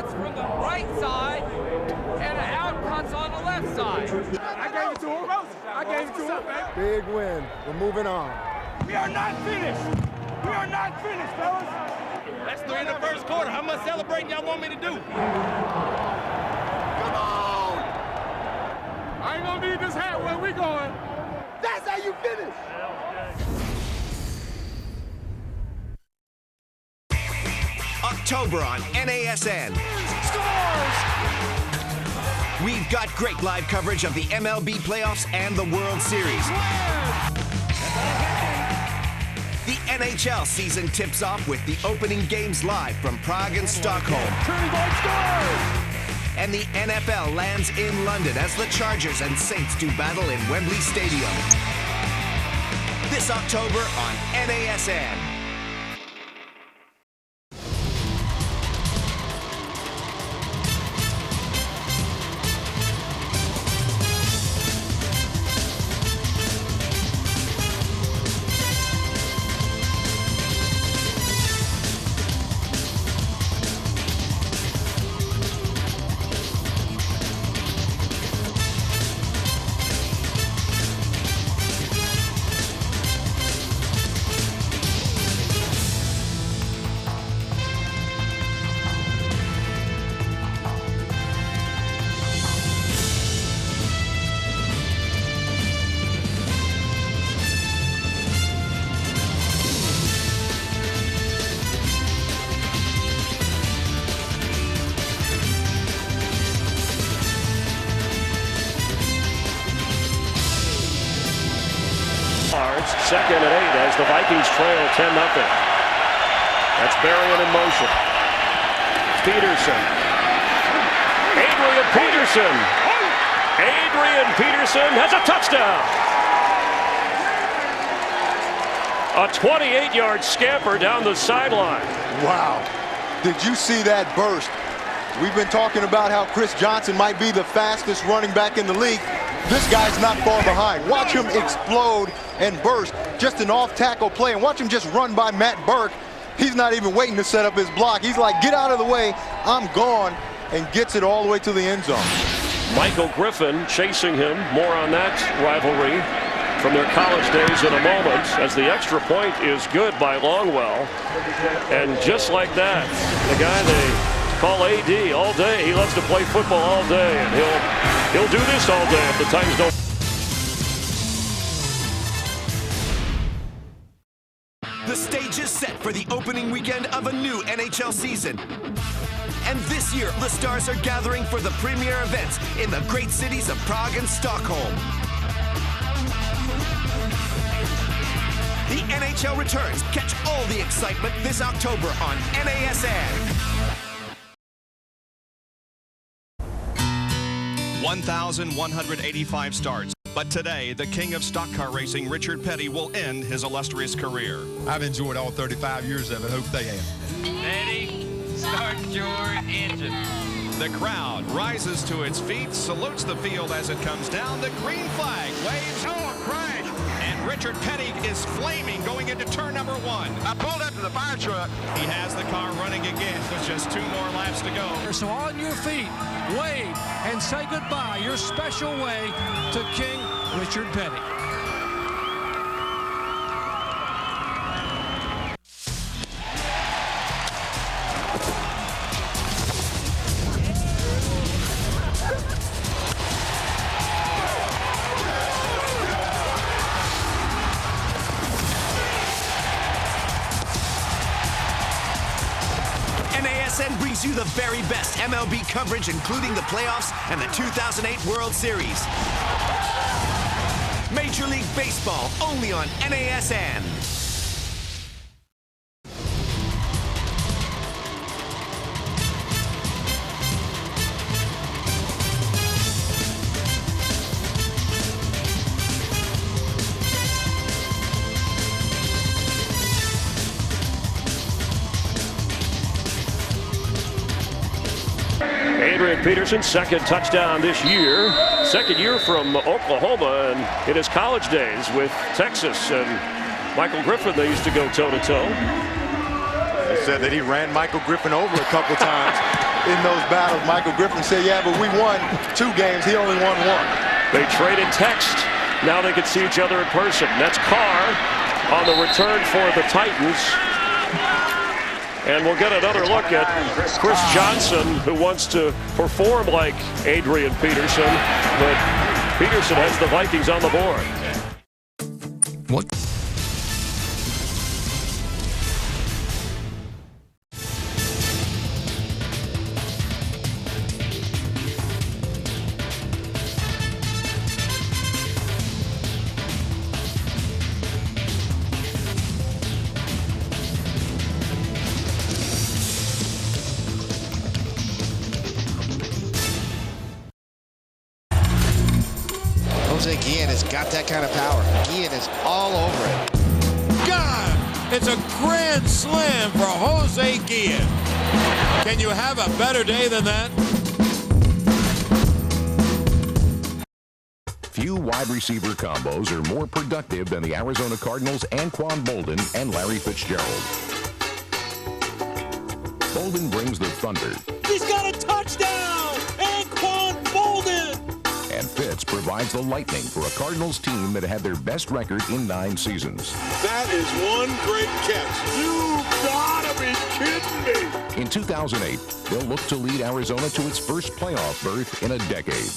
cuts from the right side and an out cuts on the left side. I gave it to him. I gave it to him, man. Big win. We're moving on. We are not finished. We are not finished, fellas. That's 3 in the first quarter. How much celebrating y'all want me to do? Come on! I ain't gonna need this hat where we going. That's how you finish. October on NASN. Scores! We've got great live coverage of the MLB playoffs and the World Series. The NHL season tips off with the opening games live from Prague and Stockholm. And the NFL lands in London as the Chargers and Saints do battle in Wembley Stadium. This October on NASN. Second and 8 as the Vikings trail 10-0. That's Berrien in motion. Peterson. Adrian Peterson. Adrian Peterson has a touchdown. A 28-yard scamper down the sideline. Wow. Did you see that burst? We've been talking about how Chris Johnson might be the fastest running back in the league. This guy's not far behind. Watch him explode and burst. Just an off-tackle play, and watch him just run by Matt Burke. He's not even waiting to set up his block. He's like, get out of the way, I'm gone. and gets it all the way to the end zone. Michael Griffin chasing him. More on that rivalry from their college days in a moment, as the extra point is good by Longwell. And just like that, the guy they call AD all day, he loves to play football all day, and he'll do this all day if the Titans don't. The stage is set for the opening weekend of a new NHL season. And this year, the stars are gathering for the premier events in the great cities of Prague and Stockholm. The NHL returns. Catch all the excitement this October on NASN. 1,185 starts. But today, the king of stock car racing, Richard Petty, will end his illustrious career. I've enjoyed all 35 years of it. Hope they have. Petty, start your engine. The crowd rises to its feet, salutes the field as it comes down. The green flag waves. Oh, a crash! And Richard Petty is flaming going into turn number 1. I pulled up to the fire truck. He has the car running again with just 2 more laps to go. So on your feet, wave and say goodbye your special way to King Richard Petty. NASN brings you the very best MLB coverage, including the playoffs and the 2008 World Series. Major League Baseball, only on NASN. Adrian Peterson, second touchdown this year. Second year from Oklahoma, and in his college days with Texas. And Michael Griffin, they used to go toe-to-toe. They said that he ran Michael Griffin over a couple times in those battles. Michael Griffin said, yeah, but we won 2 games. He only won 1. They traded text. Now they can see each other in person. That's Carr on the return for the Titans. And we'll get another look at Chris Johnson, who wants to perform like Adrian Peterson, but Peterson has the Vikings on the board. What? Guillen has got that kind of power. Guillen is all over it. God! It's a grand slam for Jose Guillen. Can you have a better day than that? Few wide receiver combos are more productive than the Arizona Cardinals' Anquan Bolden and Larry Fitzgerald. Bolden brings the thunder. He's got a touchdown! Anquan Bolden! And Fitz provides the lightning for a Cardinals team that had their best record in 9 seasons. That is one great catch. You gotta be kidding me! In 2008, they'll look to lead Arizona to its first playoff berth in a decade.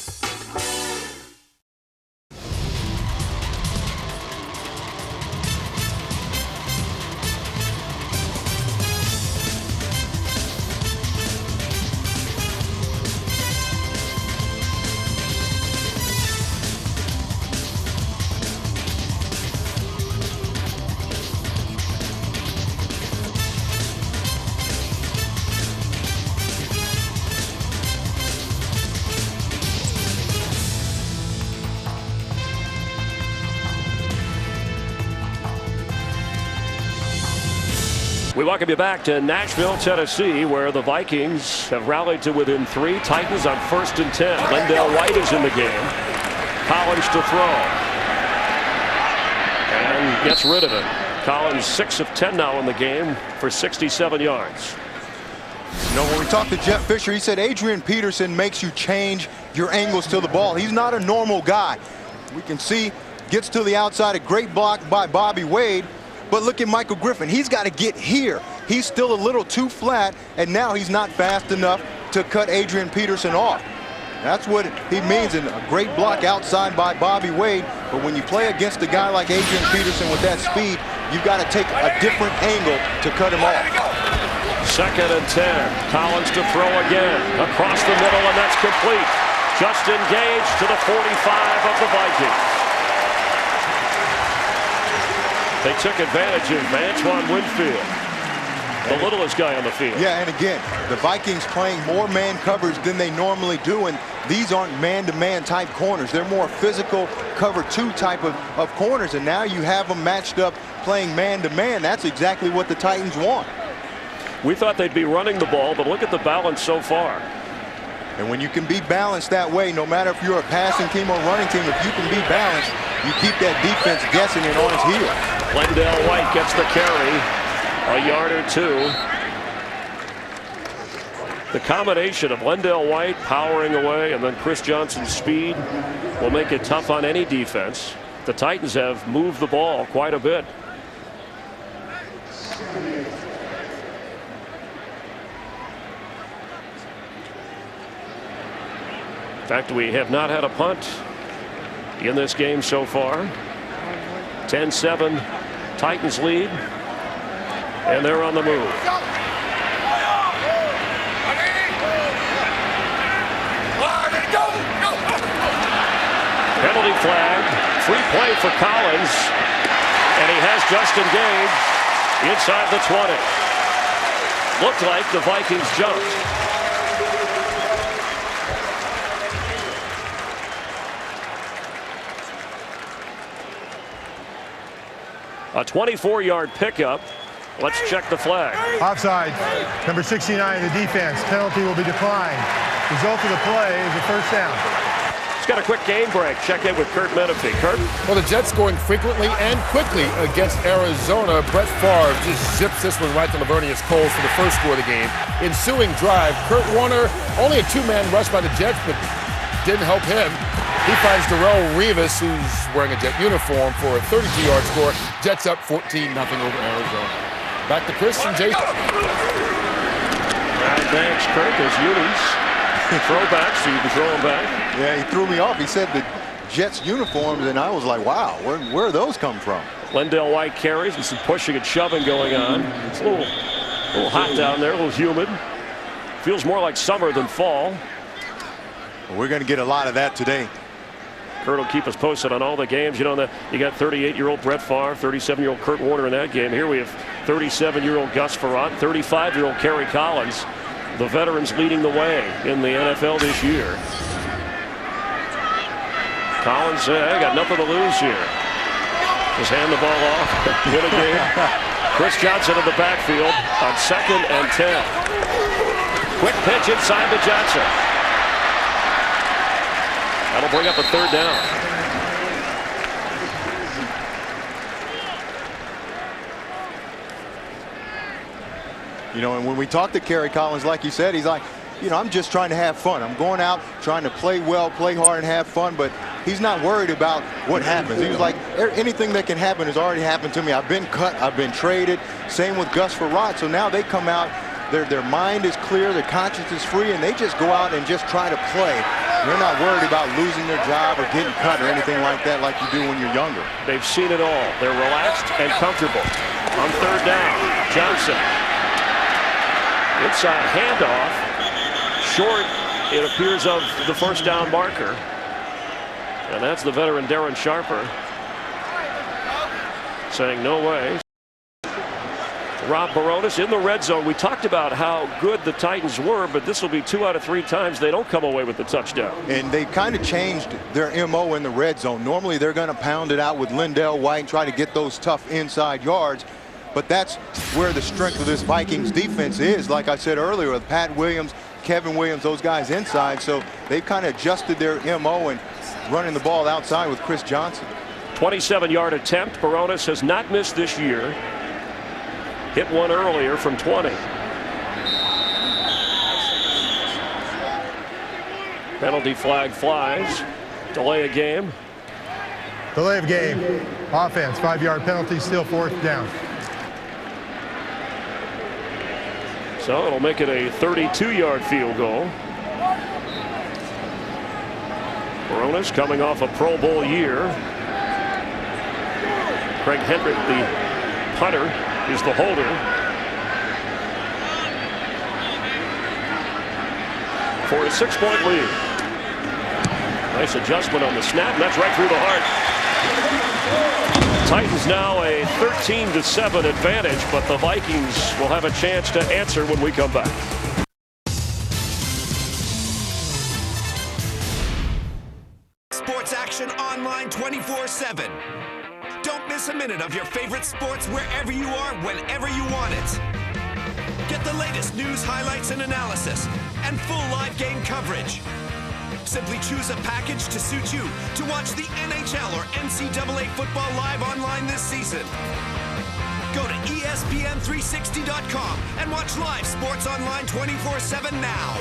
We welcome you back to Nashville, Tennessee, where the Vikings have rallied to within 3. Titans on 1st and 10. Lindell White is in the game. Collins to throw. And gets rid of it. Collins 6 of 10 now in the game for 67 yards. You know, when we talked to Jeff Fisher, he said Adrian Peterson makes you change your angles to the ball. He's not a normal guy. We can see gets to the outside, a great block by Bobby Wade. But look at Michael Griffin. He's got to get here. He's still a little too flat, and now he's not fast enough to cut Adrian Peterson off. That's what he means, in a great block outside by Bobby Wade. But when you play against a guy like Adrian Peterson with that speed, you've got to take a different angle to cut him off. 2nd and 10. Collins to throw again. Across the middle, and that's complete. Just engaged to the 45 of the Vikings. They took advantage of Antoine Winfield, the littlest guy on the field. Yeah, and again, the Vikings playing more man coverage than they normally do, and these aren't man-to-man type corners. They're more physical cover 2 type of corners, and now you have them matched up playing man-to-man. That's exactly what the Titans want. We thought they'd be running the ball, but look at the balance so far. And when you can be balanced that way, no matter if you're a passing team or running team, if you can be balanced, you keep that defense guessing and on its heels. Lendell White gets the carry, a yard or 2. The combination of Lendell White powering away and then Chris Johnson's speed will make it tough on any defense. The Titans have moved the ball quite a bit. In fact, we have not had a punt in this game so far. 10-7 Titans lead, and they're on the move. Penalty flag, free play for Collins, and he has just engaged inside the 20. Looked like the Vikings jumped. A 24-yard pickup. Let's check the flag. Offside. Number 69 of the defense. Penalty will be declined. Result of the play is a first down. It's got a quick game break. Check in with Kurt Menefee. Kurt? Well, the Jets scoring frequently and quickly against Arizona. Brett Favre just zips this one right to Lavernius Coles for the first score of the game. Ensuing drive, Kurt Warner, only a 2-man rush by the Jets, but didn't help him. He finds Darrelle Revis, who's wearing a Jet uniform, for a 32-yard score. Jets up 14-0 over Arizona. Back to Chris and Jason. Thanks, Kurt. There's Unis. Throwback, so you can throw them back. Yeah, he threw me off. He said the Jets uniforms, and I was like, wow, where those come from? Lendell White carries and some pushing and shoving going on. It's a little hot down there, a little humid. Feels more like summer than fall. Well, we're going to get a lot of that today. Kurt will keep us posted on all the games. You know, you got 38-year-old Brett Favre, 37-year-old Kurt Warner in that game. Here we have 37-year-old Gus Frerotte, 35-year-old Kerry Collins. The veterans leading the way in the NFL this year. Collins, got nothing to lose here. Just hand the ball off, win a game. Chris Johnson in the backfield on 2nd and 10. Quick pitch inside to Johnson. That'll bring up a 3rd down. You know, and when we talk to Kerry Collins, like you said, he's like, you know, I'm just trying to have fun. I'm going out trying to play well, play hard, and have fun, but he's not worried about what happens. He was like, anything that can happen has already happened to me. I've been cut, I've been traded. Same with Gus Frerotte. So now they come out, their mind is clear, their conscience is free, and they just go out and just try to play. They're not worried about losing their job or getting cut or anything like that like you do when you're younger. They've seen it all. They're relaxed and comfortable. On 3rd down, Johnson. Inside handoff. Short, it appears, of the first down marker. And that's the veteran Darren Sharper saying no way. Rob Baronis in the red zone. We talked about how good the Titans were, but this will be 2 out of 3 times they don't come away with the touchdown. And they kind of changed their MO in the red zone. Normally they're going to pound it out with Lendell White and try to get those tough inside yards. But that's where the strength of this Vikings defense is. Like I said earlier, with Pat Williams, Kevin Williams, those guys inside. So they've kind of adjusted their MO and running the ball outside with Chris Johnson. 27-yard attempt. Baronis has not missed this year. Hit one earlier from 20. Penalty flag flies. Delay a game. Delay of game. Offense, 5-yard penalty, still 4th down. So it'll make it a 32-yard field goal. Barones coming off a Pro Bowl year. Craig Hendrick, the punter, is the holder. For a 6-point lead. Nice adjustment on the snap, and that's right through the heart. Titans now a 13-7 advantage, but the Vikings will have a chance to answer when we come back. Sports action online 24/7. Don't miss a minute of your favorite sports wherever you are, whenever you want it. Get the latest news, highlights, and analysis, and full live game coverage. Simply choose a package to suit you to watch the NHL or NCAA football live online this season. Go to espn360.com and watch live sports online 24/7 now.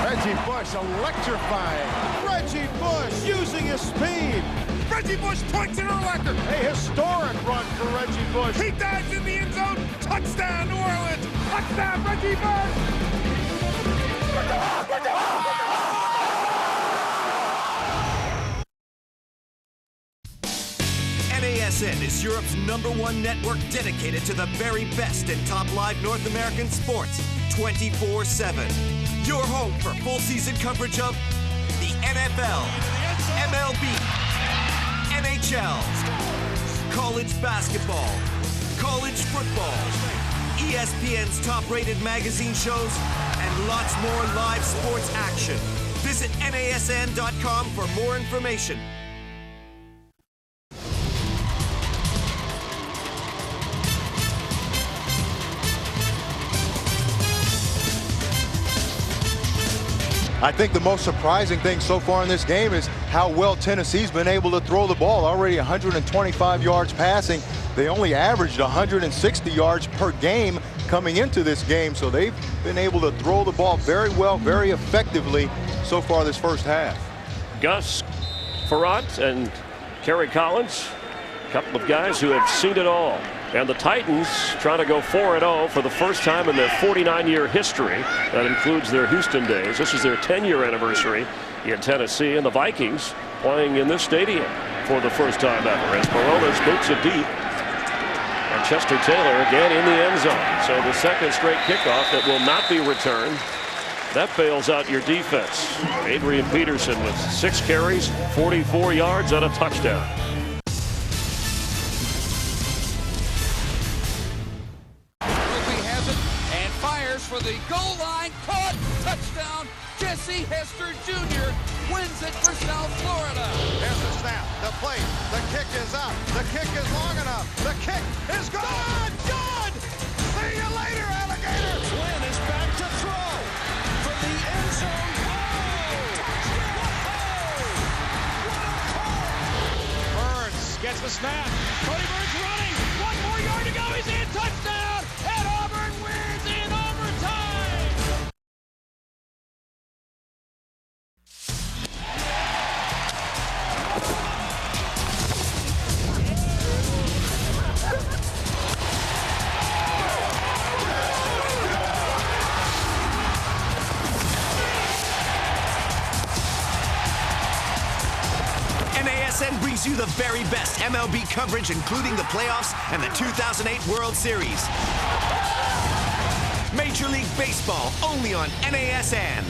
Reggie Bush electrifying. Reggie Bush using his speed. Reggie Bush points it electric. A historic run for Reggie Bush. He dives in the end zone. Touchdown, New Orleans. Touchdown, Reggie Bush. NASN is Europe's #1 network dedicated to the very best in top live North American sports 24/7. Your home for full season coverage of the NFL, MLB, NHL, college basketball, college football, ESPN's top-rated magazine shows, and lots more live sports action. Visit NASN.com for more information. I think the most surprising thing so far in this game is how well Tennessee's been able to throw the ball. Already 125 yards passing. They only averaged 160 yards per game coming into this game, so they've been able to throw the ball very well, very effectively so far this first half. Gus Frerotte and Kerry Collins, a couple of guys who have seen it all. And the Titans trying to go 4-0 for the first time in their 49-year history. That includes their Houston days. This is their 10-year anniversary in Tennessee. And the Vikings playing in this stadium for the first time ever as Barones boots it deep. And Chester Taylor again in the end zone. So the second straight kickoff that will not be returned. That bails out your defense. Adrian Peterson with 6 carries, 44 yards, and a touchdown. For the goal line, caught, touchdown, Jesse Hester Jr. wins it for South Florida. There's the snap, the play, the kick is up, the kick is long enough, the kick is good, good! See you later, alligator! Flynn is back to throw from the end zone. Burns gets the snap. Cody Burns running. 1 more yard to go. He's in. Touchdown. And Auburn wins in overtime. NASN brings you the very best MLB coverage, including the playoffs and the 2008 World Series. Major League Baseball, only on NASN.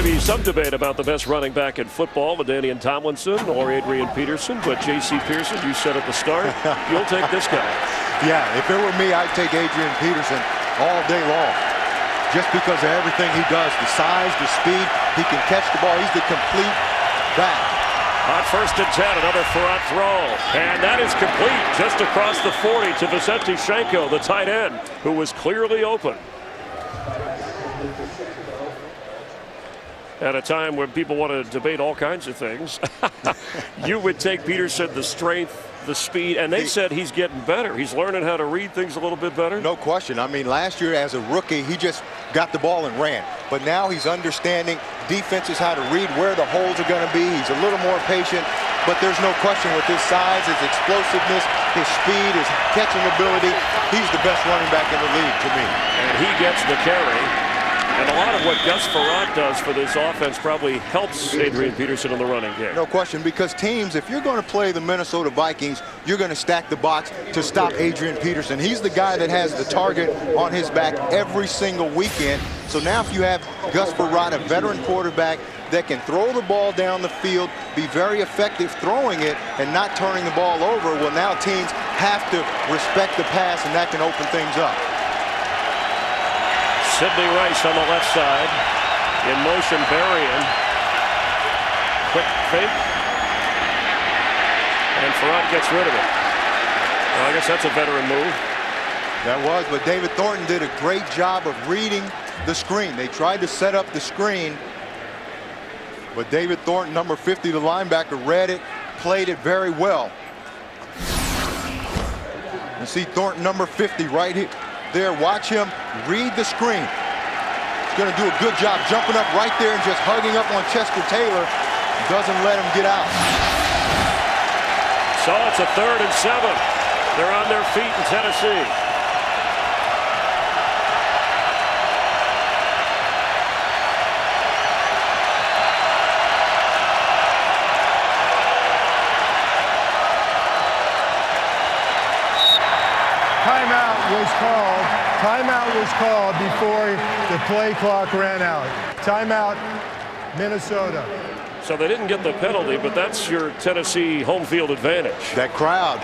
be some debate about the best running back in football, Neion Tomlinson or Adrian Peterson, but J.C. Pearson, you said at the start, you'll take this guy. Yeah, if it were me, I'd take Adrian Peterson all day long. Just because of everything he does, the size, the speed, he can catch the ball. He's the complete back. On 1st and 10, another Farad throw. And that is complete just across the 40 to Vicente Shenko, the tight end, who was clearly open. At a time when people want to debate all kinds of things, you would take Peterson, the strength, the speed, and they said he's getting better. He's learning how to read things a little bit better. No question. I mean, last year as a rookie, he just got the ball and ran. But now he's understanding defenses, how to read where the holes are going to be. He's a little more patient, but there's no question with his size, his explosiveness, his speed, his catching ability, he's the best running back in the league to me. And he gets the carry. And a lot of what Gus Farad does for this offense probably helps Adrian Peterson in the running game. No question, because teams, if you're going to play the Minnesota Vikings, you're going to stack the box to stop Adrian Peterson. He's the guy that has the target on his back every single weekend. So now if you have Gus Farad, a veteran quarterback that can throw the ball down the field, be very effective throwing it and not turning the ball over, well, now teams have to respect the pass, and that can open things up. Sidney Rice on the left side, in motion, burying. Quick fake. And Farad gets rid of it. Well, I guess that's a veteran move. That was, but David Thornton did a great job of reading the screen. They tried to set up the screen, but David Thornton, number 50, the linebacker, read it, played it very well. You see Thornton, number 50, right here. There, watch him read the screen. He's going to do a good job jumping up right there and just hugging up on Chester Taylor. Doesn't let him get out. So it's a 3rd and 7. They're on their feet in Tennessee. Timeout was called before the play clock ran out. Timeout, Minnesota. So they didn't get the penalty, but that's your Tennessee home field advantage. That crowd.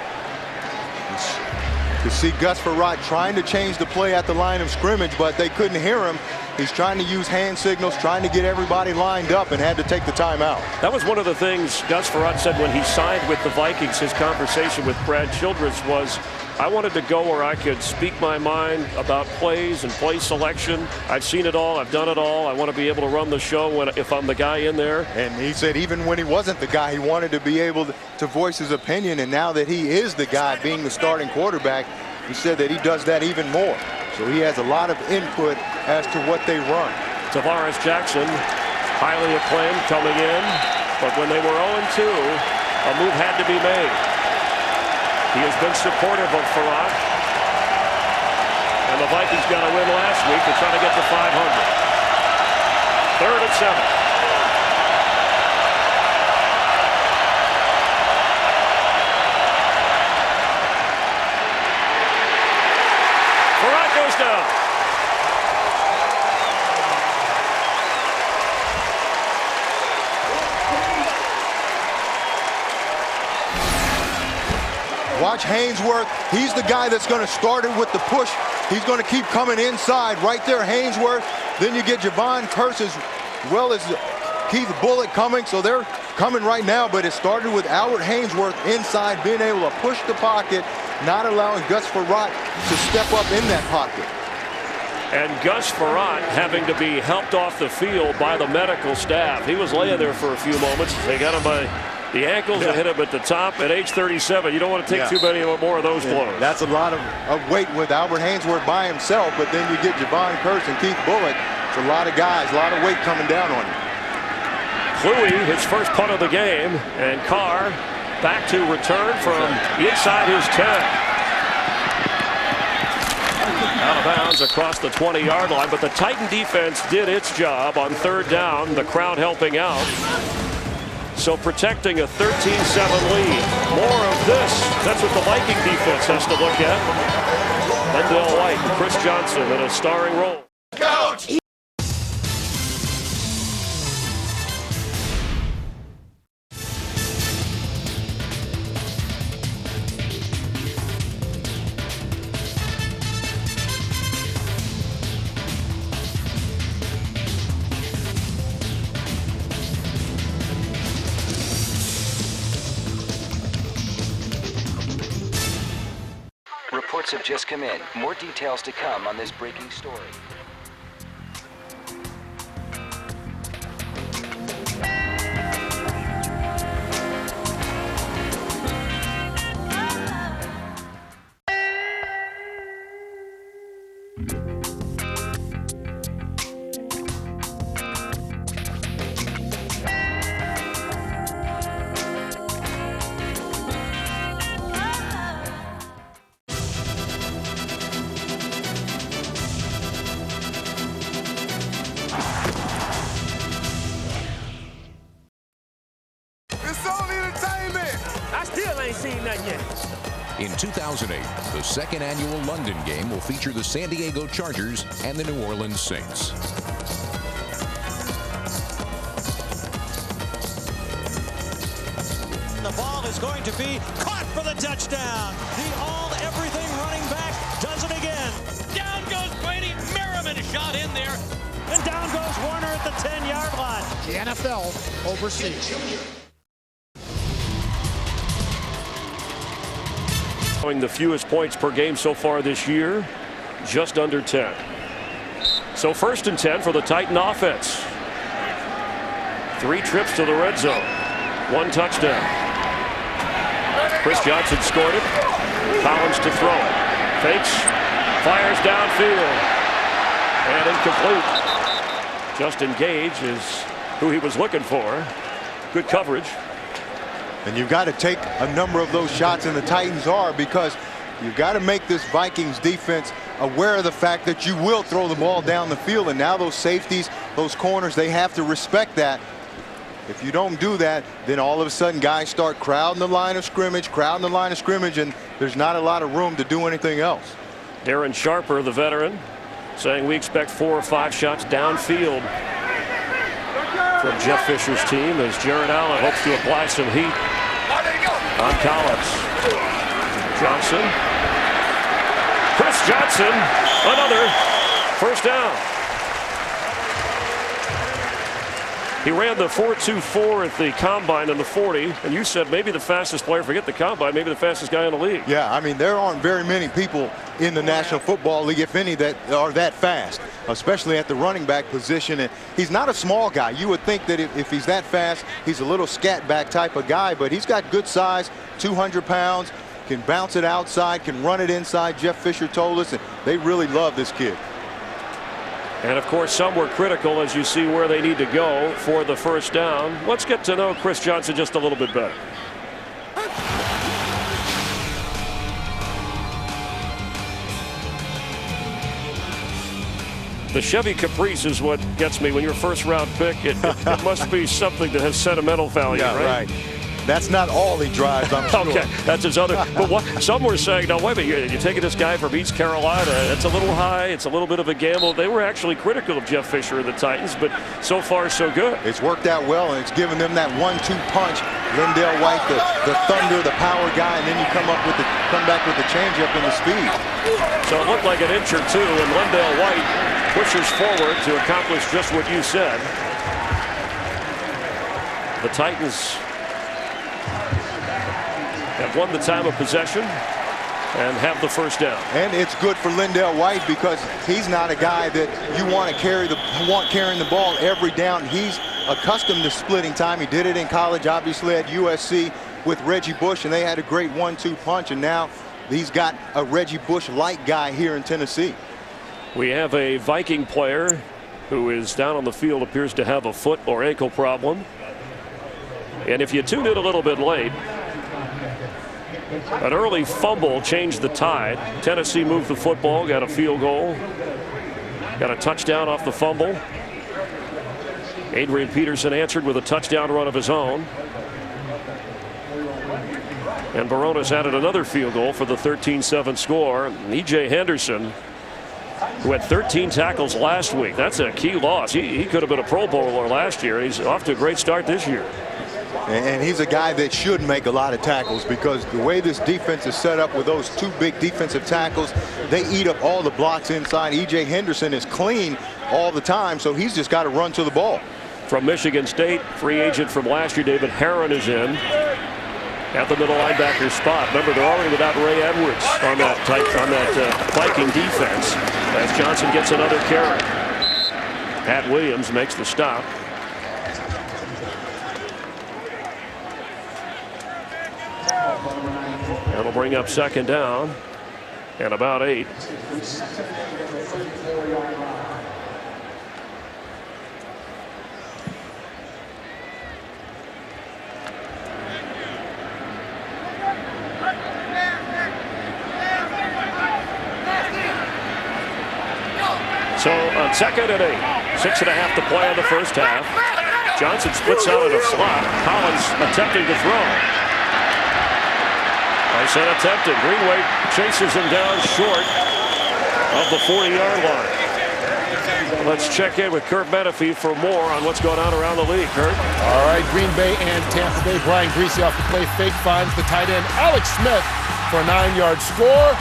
You see Gus Farad trying to change the play at the line of scrimmage, but they couldn't hear him. He's trying to use hand signals, trying to get everybody lined up, and had to take the timeout. That was one of the things Gus Farad said when he signed with the Vikings. His conversation with Brad Childress was, I wanted to go where I could speak my mind about plays and play selection. I've seen it all. I've done it all. I want to be able to run the show if I'm the guy in there. And he said even when he wasn't the guy, he wanted to be able to voice his opinion. And now that he is the guy being the starting quarterback, he said that he does that even more. So he has a lot of input as to what they run. Tavares Jackson, highly acclaimed, coming in. But when they were 0-2, a move had to be made. He has been supportive of Farad. And the Vikings got a win last week to try to get to 500. 3rd and 7. Farad goes down. Watch Haynesworth. He's the guy that's going to start it with the push. He's going to keep coming inside. Right there, Haynesworth. Then you get Javon Kearse as well as Keith Bullock coming. So they're coming right now, but it started with Albert Haynesworth inside, being able to push the pocket, not allowing Gus Farad to step up in that pocket. And Gus Farad having to be helped off the field by the medical staff. He was laying there for a few moments. They got him by the ankles and hit him at the top at age 37. You don't want to take too many more of those blows. That's a lot of weight with Albert Haynesworth by himself, but then you get Javon Kearse and Keith Bullock. It's a lot of guys, a lot of weight coming down on you. Kluwe, his first punt of the game, and Carr back to return from inside his 10. Out of bounds across the 20-yard line, but the Titan defense did its job on 3rd down, the crowd helping out. So protecting a 13-7 lead. More of this. That's what the Viking defense has to look at. Wendell White and Chris Johnson in a starring role. Coach! have just come in. More details to come on this breaking story. In 2008, the second annual London game will feature the San Diego Chargers and the New Orleans Saints. The ball is going to be caught for the touchdown. The all-everything running back does it again. Down goes Brady. Merriman shot in there. And down goes Warner at the 10-yard line. The NFL overseas. The fewest points per game so far this year, just under 10. So 1st and 10 for the Titan offense. 3 trips to the red zone, 1 touchdown. Chris Johnson scored it. Collins to throw it. Fakes, fires downfield, and incomplete. Justin Gage is who he was looking for. Good coverage. And you've got to take a number of those shots, and the Titans are, because you've got to make this Vikings defense aware of the fact that you will throw the ball down the field. And now those safeties, those corners, they have to respect that. If you don't do that, then all of a sudden guys start crowding the line of scrimmage, and there's not a lot of room to do anything else. Darren Sharper, the veteran, saying we expect 4 or 5 shots downfield from Jeff Fisher's team as Jared Allen hopes to apply some heat on Collins. Johnson. Chris Johnson, another first down. He ran the 4.24 at the combine in the 40, and you said maybe the fastest player, forget the combine, maybe the fastest guy in the league. Yeah, I mean, there aren't very many people in the National Football League, if any, that are that fast, especially at the running back position. And he's not a small guy. You would think that if he's that fast, he's a little scat back type of guy, but he's got good size, 200 pounds, can bounce it outside, can run it inside. Jeff Fisher told us, and they really love this kid. And of course, some were critical as you see where they need to go for the first down. Let's get to know Chris Johnson just a little bit better. The Chevy Caprice is what gets me when you're a first-round pick. It must be something that has sentimental value, right? That's not all he drives, I'm sure. Okay, that's his other. But what, some were saying, no, wait a minute, you're taking this guy from East Carolina. It's a little high. It's a little bit of a gamble. They were actually critical of Jeff Fisher and the Titans, but so far, so good. It's worked out well, and it's given them that 1-2 punch. Lindell White, the thunder, the power guy, and then you come back with the changeup and the speed. So it looked like an inch or two, and Lindell White pushes forward to accomplish just what you said. The Titans have won the time of possession and have the first down. And it's good for Lindell White because he's not a guy that you want to carrying the ball every down. He's accustomed to splitting time. He did it in college, obviously at USC with Reggie Bush, and they had a great 1-2 punch, and now he's got a Reggie Bush-like guy here in Tennessee. We have a Viking player who is down on the field, appears to have a foot or ankle problem. And if you tune in a little bit late, an early fumble changed the tide. Tennessee moved the football, got a field goal, got a touchdown off the fumble. Adrian Peterson answered with a touchdown run of his own. And Barones added another field goal for the 13-7 score. E.J. Henderson, who had 13 tackles last week. That's a key loss. He could have been a Pro Bowler last year. He's off to a great start this year. And he's a guy that should make a lot of tackles because the way this defense is set up with those 2 big defensive tackles, they eat up all the blocks inside. E.J. Henderson is clean all the time, so he's just got to run to the ball. From Michigan State, free agent from last year, David Herron is in. at the middle linebacker spot. Remember, they're already without Ray Edwards on that Viking defense as Johnson gets another carry. Pat Williams makes the stop. That'll bring up second down and about 8. So on second and 8, 6.5 to play in the first half. Johnson splits out in a slot. Collins attempting to throw. I said attempted. Greenway chases him down short of the 40-yard line. Let's check in with Kurt Menefee for more on what's going on around the league. Kurt? All right, Green Bay and Tampa Bay. Brian Greasy off the play. Fake finds the tight end Alex Smith for a 9-yard score.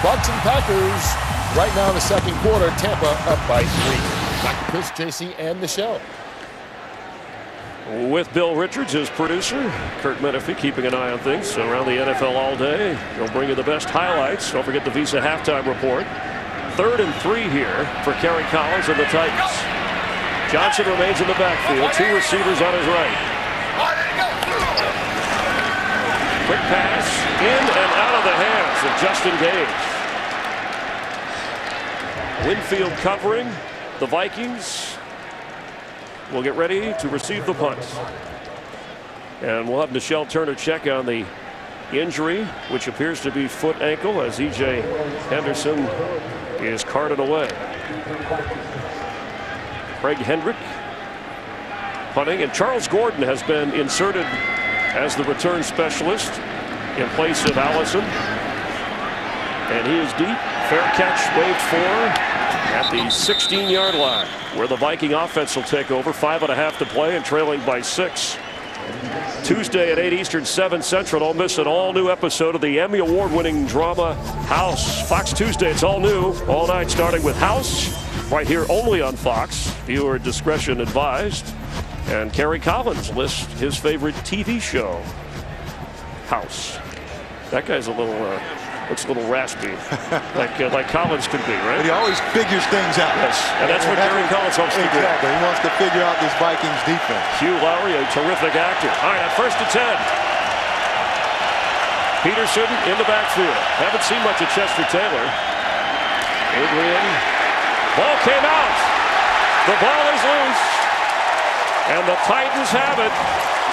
Bucs and Packers right now in the second quarter. Tampa up by 3. Back to Chris, JC, and Michelle. With Bill Richards as producer, Kurt Menefee keeping an eye on things around the NFL all day. He'll bring you the best highlights. Don't forget the Visa halftime report. 3rd and 3 here for Kerry Collins and the Titans. Johnson remains in the backfield. 2 receivers on his right. Quick pass in and out of the hands of Justin Gage. Winfield covering the Vikings. We'll get ready to receive the punt. And we'll have Michelle Turner check on the injury, which appears to be foot ankle, as E.J. Henderson is carted away. Craig Hendrick punting, and Charles Gordon has been inserted as the return specialist in place of Allison. And he is deep. Fair catch waved for at the 16-yard line, where the Viking offense will take over. 5.5 to play and trailing by 6. Tuesday at 8 Eastern, 7 Central. Don't miss an all-new episode of the Emmy Award-winning drama House. Fox Tuesday, it's all new, all night, starting with House, right here only on Fox. Viewer discretion advised. And Kerry Collins lists his favorite TV show, House. That guy's a little, looks a little raspy, like Collins could be, right? But he always figures things out. Yes, and that's what Kerry Collins hopes to do. Exactly, he wants to figure out this Vikings defense. Hugh Lowry, a terrific actor. All right, at 1st and 10. Peterson in the backfield. Haven't seen much of Chester Taylor. Adrian. Ball came out. The ball is loose. And the Titans have it.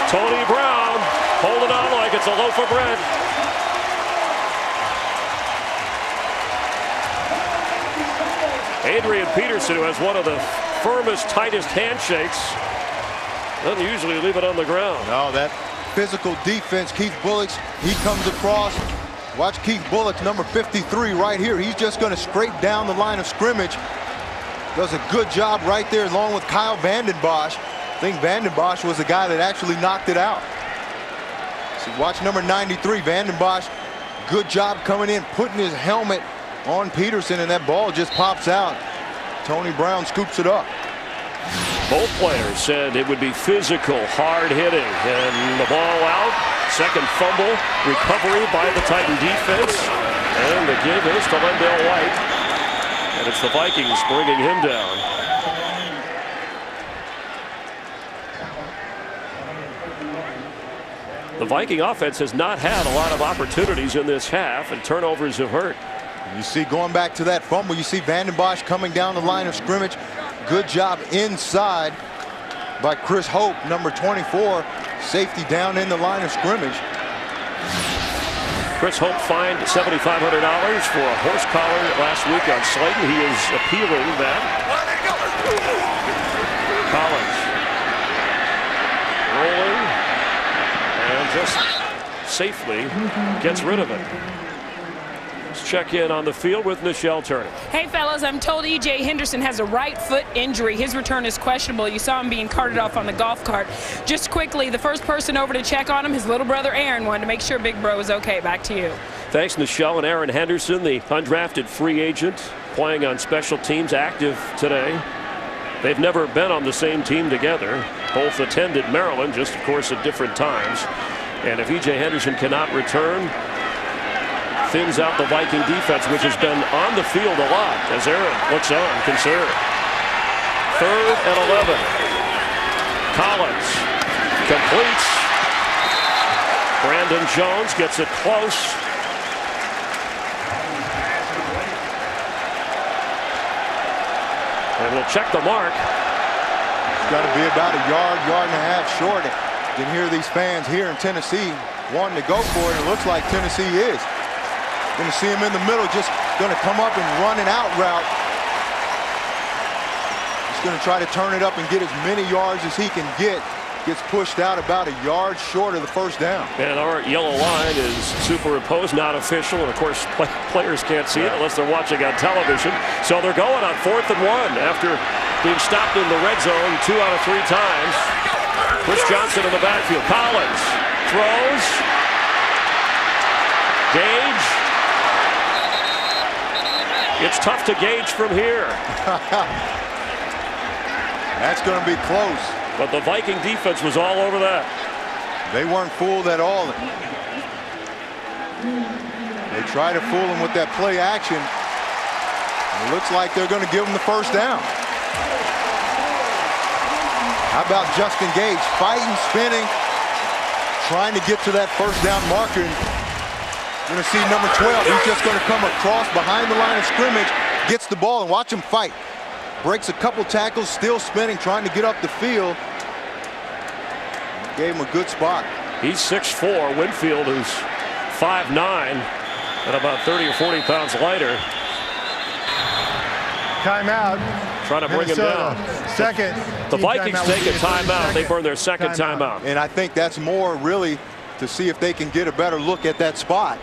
Tony Brown holding on like it's a loaf of bread. Adrian Peterson, who has one of the firmest, tightest handshakes, doesn't usually leave it on the ground. No, that physical defense, Keith Bullock's, he comes across. Watch Keith Bullock's number 53 right here. He's just going to scrape down the line of scrimmage. Does a good job right there along with Kyle Vanden Bosch. I think Vanden Bosch was the guy that actually knocked it out. So watch number 93, Vanden Bosch. Good job coming in, putting his helmet on Peterson, and that ball just pops out. Tony Brown scoops it up. Both players said it would be physical, hard hitting, and the ball out. Second fumble, recovery by the Titan defense, and the give is to Lendale White, and it's the Vikings bringing him down. The Viking offense has not had a lot of opportunities in this half, and turnovers have hurt. You see, going back to that fumble, you see Vanden Bosch coming down the line of scrimmage. Good job inside by Chris Hope, number 24. Safety down in the line of scrimmage. Chris Hope fined $7,500 for a horse collar last week on Slayton. He is appealing that. Collins rolling and just safely gets rid of it. Check in on the field with Michelle Turner. Hey fellas, I'm told E.J. Henderson has a right foot injury. His return is questionable. You saw him being carted off on the golf cart. Just quickly, the first person over to check on him, his little brother Aaron, wanted to make sure Big Bro is okay. Back to you. Thanks, Michelle. And Aaron Henderson, the undrafted free agent, playing on special teams, active today. They've never been on the same team together. Both attended Maryland, just of course at different times. And if E.J. Henderson cannot return, thins out the Viking defense, which has been on the field a lot as Aaron looks on, concerned. 3rd and 11. Collins completes. Brandon Jones gets it close. And we'll check the mark. It's got to be about a yard and a half short. You can hear these fans here in Tennessee wanting to go for it. It looks like Tennessee is. Going to see him in the middle, just going to come up and run an out route. He's going to try to turn it up and get as many yards as he can get. Gets pushed out about a yard short of the first down. And our yellow line is superimposed, not official. And of course, players can't see it unless they're watching on television. So they're going on 4th and 1 after being stopped in the red zone 2 out of 3 times. Chris Johnson in the backfield. Collins throws. Gage. It's tough to gauge from here. That's going to be close. But the Viking defense was all over that. They weren't fooled at all. They try to fool him with that play action. It looks like they're going to give him the first down. How about Justin Gage fighting, spinning, trying to get to that first down marker. You're going to see number 12. He's just going to come across behind the line of scrimmage, gets the ball, and watch him fight. Breaks a couple tackles, still spinning, trying to get up the field. Gave him a good spot. He's 6'4". Winfield is 5'9", and about 30 or 40 pounds lighter. Timeout. Trying to bring him down. Second. The Vikings take a timeout. They burn their second timeout. And I think that's more really to see if they can get a better look at that spot.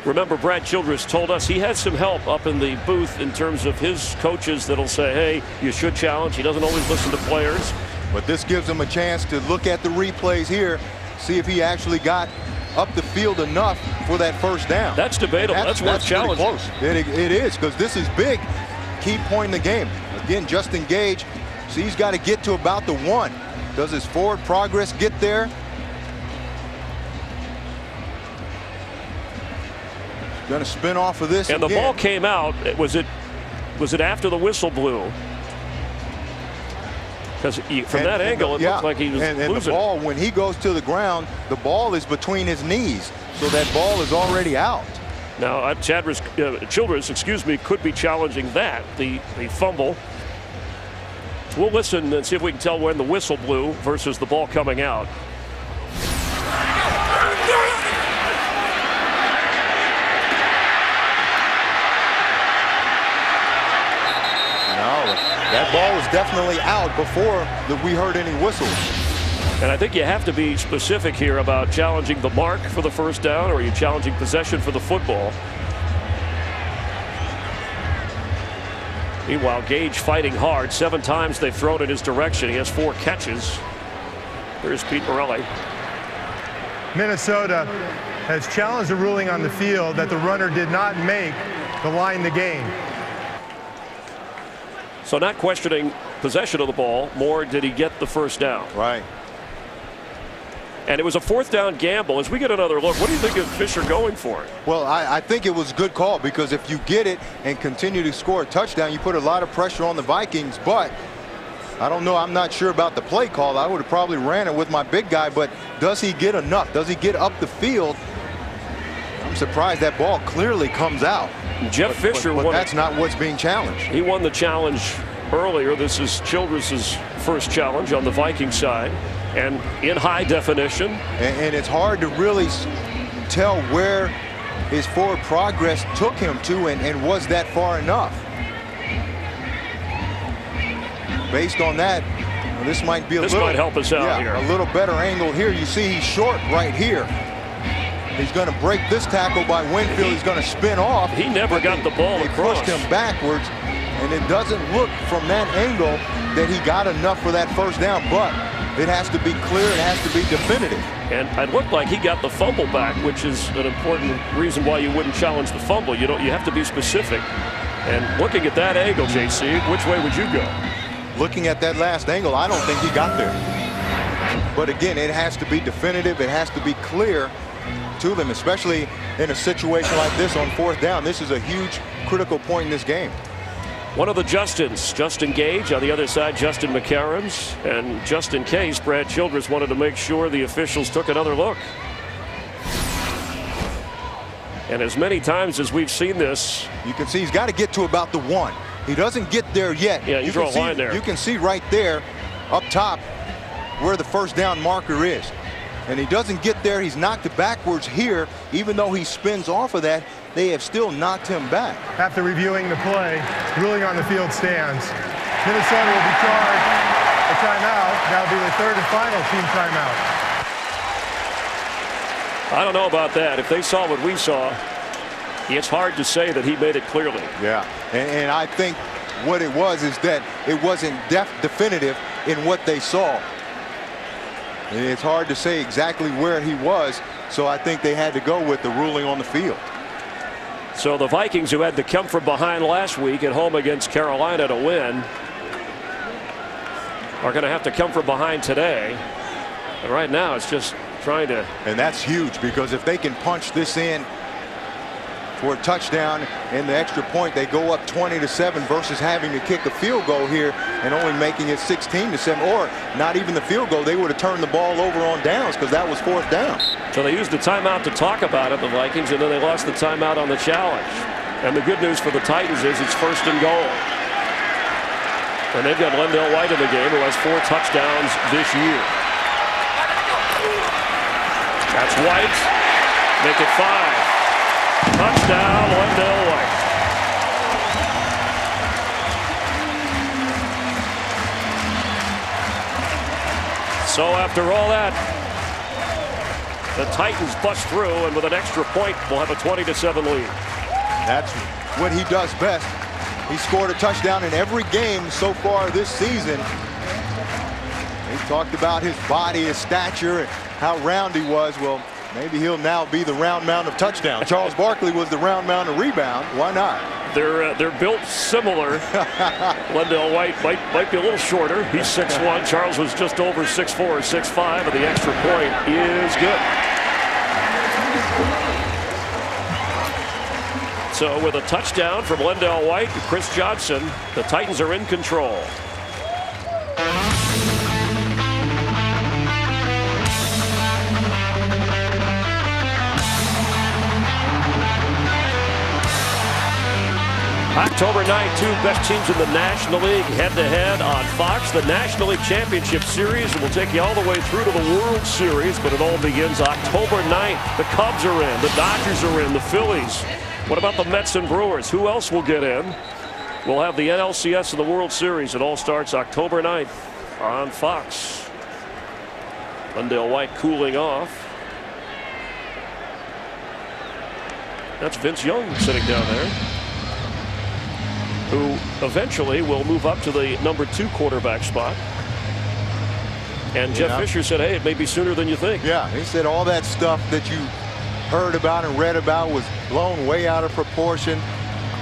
Remember, Brad Childress told us he had some help up in the booth in terms of his coaches that'll say, hey, you should challenge. He doesn't always listen to players. But this gives him a chance to look at the replays here, see if he actually got up the field enough for that first down. That's debatable. That's worth challenging. Close. It is, because this is big. Key point in the game. Again, Justin Gage, so he's got to get to about the 1. Does his forward progress get there? Going to spin off of this and again. The ball came out. Was it after the whistle blew? Because from that angle, it looked like he was losing. And the ball, when he goes to the ground, the ball is between his knees, so that ball is already out. Now, Childress, could be challenging that, the fumble. We'll listen and see if we can tell when the whistle blew versus the ball coming out. That ball was definitely out before we heard any whistles. And I think you have to be specific here about challenging the mark for the first down, or are you challenging possession for the football? Meanwhile, Gage fighting hard. 7 times they've thrown in his direction. He has 4 catches. There's Pete Morelli. Minnesota has challenged a ruling on the field that the runner did not make the line the game. So not questioning possession of the ball, more did he get the first down. Right. And it was a 4th down gamble. As we get another look, what do you think of Fisher going for it? Well, I think it was a good call, because if you get it and continue to score a touchdown, you put a lot of pressure on the Vikings. But I don't know. I'm not sure about the play call. I would have probably ran it with my big guy, but does he get enough? Does he get up the field? I'm surprised that ball clearly comes out. Jeff Fisher but won. That's not what's being challenged. He won the challenge earlier. This is Childress's first challenge on the Viking side, and in high definition. And it's hard to really tell where his forward progress took him to, and was that far enough? Based on that, well, this might be this might help us out here. A little better angle here. You see he's short right here. He's going to break this tackle by Winfield. He's going to spin off. He never got the ball across. Pushed him backwards, and it doesn't look from that angle that he got enough for that first down, but it has to be clear. It has to be definitive. And it looked like he got the fumble back, which is an important reason why you wouldn't challenge the fumble. You have to be specific. And looking at that angle, JC, which way would you go? Looking at that last angle, I don't think he got there. But again, it has to be definitive. It has to be clear to them, especially in a situation like this on 4th down. This is a huge critical point in this game. One of the Justins, Justin Gage, on the other side, Justin McCarrons, and just in case, Brad Childress wanted to make sure the officials took another look. And as many times as we've seen this, you can see he's got to get to about the 1. He doesn't get there yet. Yeah, you draw a line there. You can see right there up top where the 1st down marker is. And he doesn't get there. He's knocked backwards here. Even though he spins off of that, they have still knocked him back. After reviewing the play, ruling on the field stands. Minnesota will be charged a timeout. That'll be the 3rd and final team timeout. I don't know about that. If they saw what we saw, it's hard to say that he made it clearly. Yeah, and I think what it was is that it wasn't definitive in what they saw. And it's hard to say exactly where he was, so I think they had to go with the ruling on the field. So the Vikings, who had to come from behind last week at home against Carolina to win, are going to have to come from behind today. And right now it's just trying to. And that's huge, because if they can punch this in for a touchdown and the extra point, they go up 20-7 versus having to kick a field goal here and only making it 16-7, or not even the field goal. They would have turned the ball over on downs, because that was 4th down. So they used the timeout to talk about it, the Vikings, and then they lost the timeout on the challenge. And the good news for the Titans is it's 1st and goal. And they've got Lendell White in the game, who has 4 touchdowns this year. That's White. Make it 5. Touchdown, Lendell White. So after all that, the Titans bust through, and with an extra point, we'll have a 20-7 lead. That's what he does best. He scored a touchdown in every game so far this season. He talked about his body, his stature, and how round he was. Well, maybe he'll now be the round mound of touchdowns. Charles Barkley was the round mound of rebound. Why not? They're built similar. Lendell White might be a little shorter. He's 6'1". Charles was just over 6'4" or 6'5", and the extra point is good. So with a touchdown from Lendell White to Chris Johnson, the Titans are in control. October 9th, 2 best teams in the National League head-to-head on Fox. The National League Championship Series will take you all the way through to the World Series, but it all begins October 9th. The Cubs are in, the Dodgers are in, the Phillies. What about the Mets and Brewers? Who else will get in? We'll have the NLCS and the World Series. It all starts October 9th on Fox. Lendell White cooling off. That's Vince Young sitting down there, who eventually will move up to the number 2 quarterback spot. And Jeff Fisher said, hey, it may be sooner than you think. Yeah, he said all that stuff that you heard about and read about was blown way out of proportion.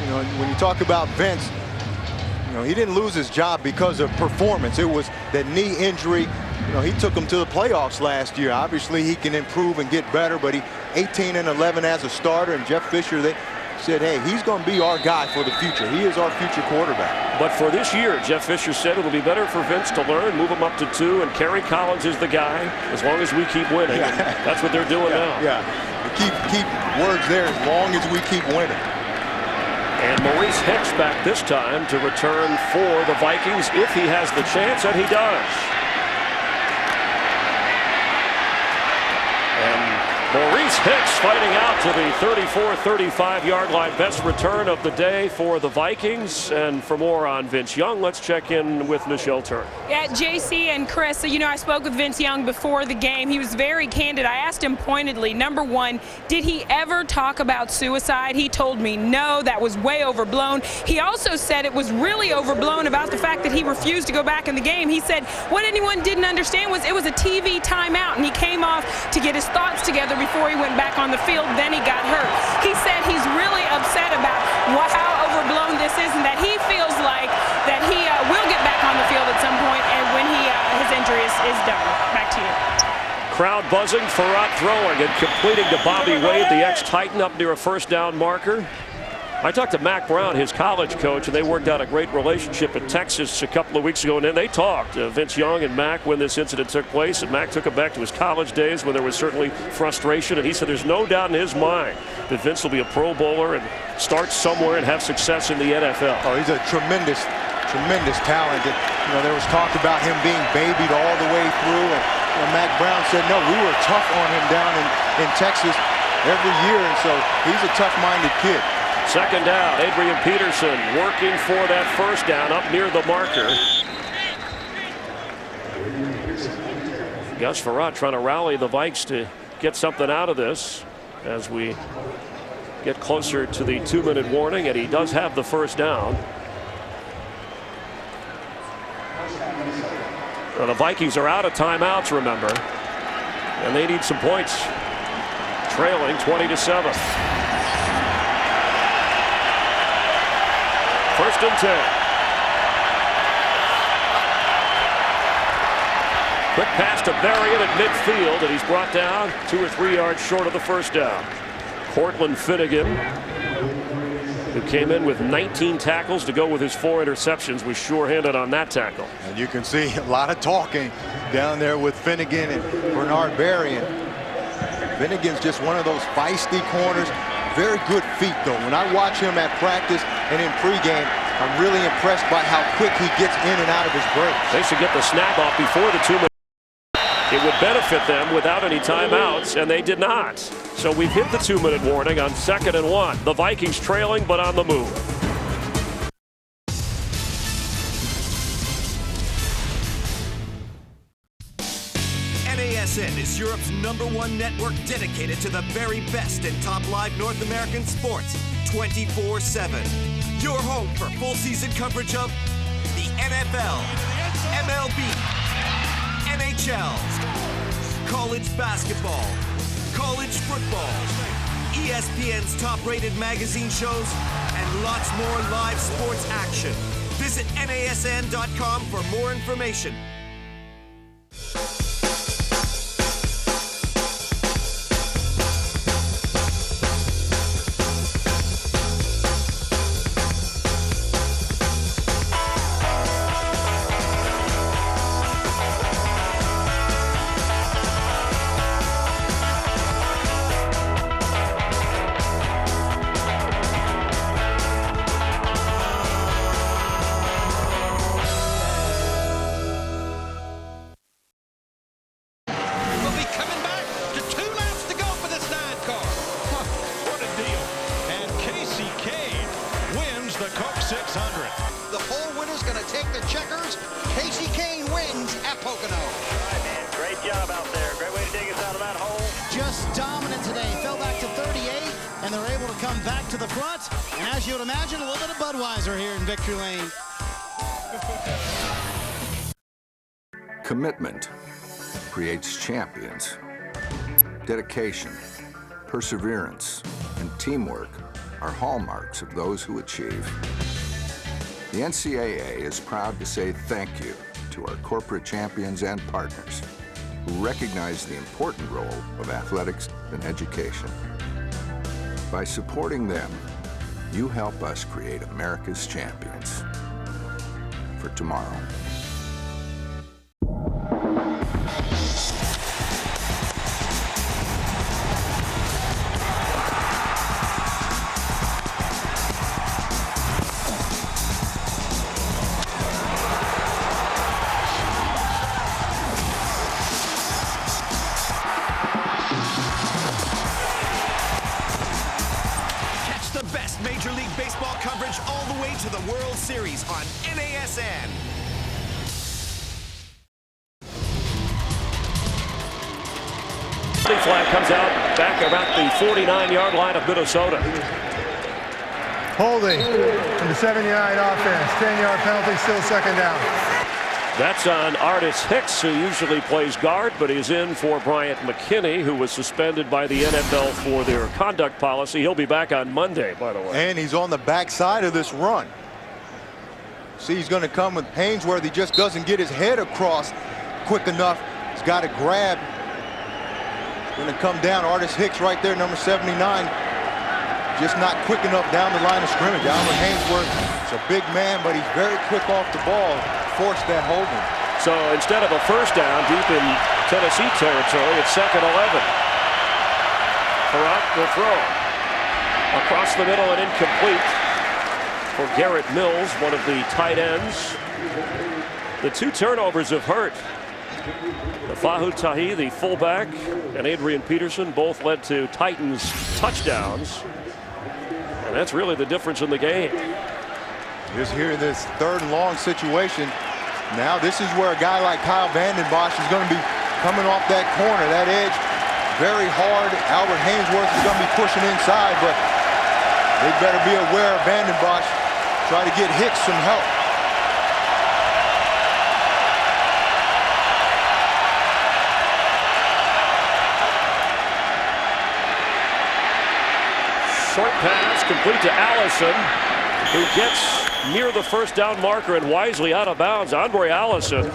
You know, when you talk about Vince, you know, he didn't lose his job because of performance. It was that knee injury. You know, he took him to the playoffs last year. Obviously, he can improve and get better, but he 18-11 as a starter, and Jeff Fisher, they said, hey, he's going to be our guy for the future. He is our future quarterback. But for this year, Jeff Fisher said it'll be better for Vince to learn, move him up to 2, and Kerry Collins is the guy as long as we keep winning. Yeah. That's what they're doing now. Yeah, keep words there as long as we keep winning. And Maurice Hicks back this time to return for the Vikings if he has the chance, and he does. Maurice Hicks fighting out to the 34-35 yard line. Best return of the day for the Vikings. And for more on Vince Young, let's check in with Michelle Turner. Yeah, JC and Chris, so, you know, I spoke with Vince Young before the game. He was very candid. I asked him pointedly, number one, did he ever talk about suicide? He told me no, that was way overblown. He also said it was really overblown about the fact that he refused to go back in the game. He said what anyone didn't understand was it was a TV timeout, and he came off to get his thoughts together before he went back on the field. Then he got hurt. He said he's really upset about how overblown this is, and that he feels like that he will get back on the field at some point, and when his injury is done. Back to you. Crowd buzzing, Farrat throwing and completing to Bobby Wade, the ex-Titan, up near a first down marker. I talked to Mac Brown, his college coach, and they worked out a great relationship in Texas a couple of weeks ago, and then they talked, Vince Young and Mac, when this incident took place, and Mac took him back to his college days when there was certainly frustration, and he said there's no doubt in his mind that Vince will be a Pro Bowler and start somewhere and have success in the NFL. Oh, he's a tremendous talent. And, there was talk about him being babied all the way through, and Mac Brown said, no, we were tough on him down in Texas every year, and so he's a tough-minded kid. Second down, Adrian Peterson working for that first down up near the marker. Gus Farrat trying to rally the Vikes to get something out of this as we get closer to the 2-minute warning, and he does have the first down. Well, the Vikings are out of timeouts, remember, and they need some points. Trailing 20-7. First and 10. Quick pass to Berrien at midfield, and he's brought down 2 or 3 yards short of the first down. Cortland Finnegan, who came in with 19 tackles to go with his 4 interceptions, was sure-handed on that tackle. And you can see a lot of talking down there with Finnegan and Bernard Berrien. Finnegan's just one of those feisty corners. Very good feet, though. When I watch him at practice and in pregame, I'm really impressed by how quick he gets in and out of his breaks. They should get the snap off before the 2-minute. It would benefit them without any timeouts, and they did not. So we've hit the 2-minute warning on 2nd and 1. The Vikings trailing, but on the move. NASN is Europe's #1 network dedicated to the very best in top live North American sports 24/7. Your home for full season coverage of the NFL, MLB, NHL, college basketball, college football, ESPN's top-rated magazine shows, and lots more live sports action. Visit NASN.com for more information. Commitment creates champions. Dedication, perseverance, and teamwork are hallmarks of those who achieve. The NCAA is proud to say thank you to our corporate champions and partners who recognize the important role of athletics and education. By supporting them, you help us create America's champions for tomorrow. Series on NASN. Flag comes out back about the 49-yard line of Minnesota. Holding from the 79 offense. 10-yard penalty, still second down. That's on Artis Hicks, who usually plays guard, but he's in for Bryant McKinney, who was suspended by the NFL for their conduct policy. He'll be back on Monday, by the way. And he's on the backside of this run. See, he's going to come with Haynesworth. He just doesn't get his head across quick enough. He's got to grab Going to come down. Artis Hicks right there, number 79. Just not quick enough down the line of scrimmage. Albert Hainsworth is a big man, but he's very quick off the ball. Forced that holding. So instead of a first down deep in Tennessee territory, it's 2nd 11. Farrat will throw. Across the middle and incomplete for Garrett Mills, one of the tight ends. The 2 turnovers have hurt. Fahu Tahi, the fullback, and Adrian Peterson both led to Titans touchdowns. And that's really the difference in the game. Just here in this 3rd and long situation. Now this is where a guy like Kyle Vandenbosch is going to be coming off that corner, that edge, very hard. Albert Hainsworth is going to be pushing inside, but they better be aware of Vandenbosch. Try to get Hicks some help. Short pass complete to Allison, who gets near the first down marker and wisely out of bounds. Andre Allison,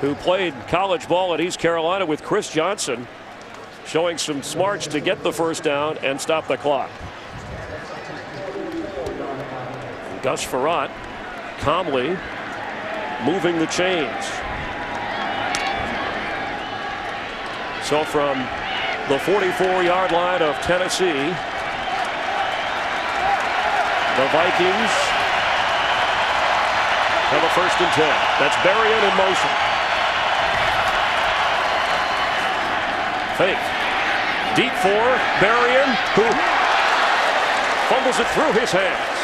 who played college ball at East Carolina with Chris Johnson, showing some smarts to get the first down and stop the clock. Gus Farrat calmly moving the chains. So from the 44-yard line of Tennessee, the Vikings have a 1st and 10. That's Berrien in motion. Fake. Deep for Berrien, who fumbles it through his hands.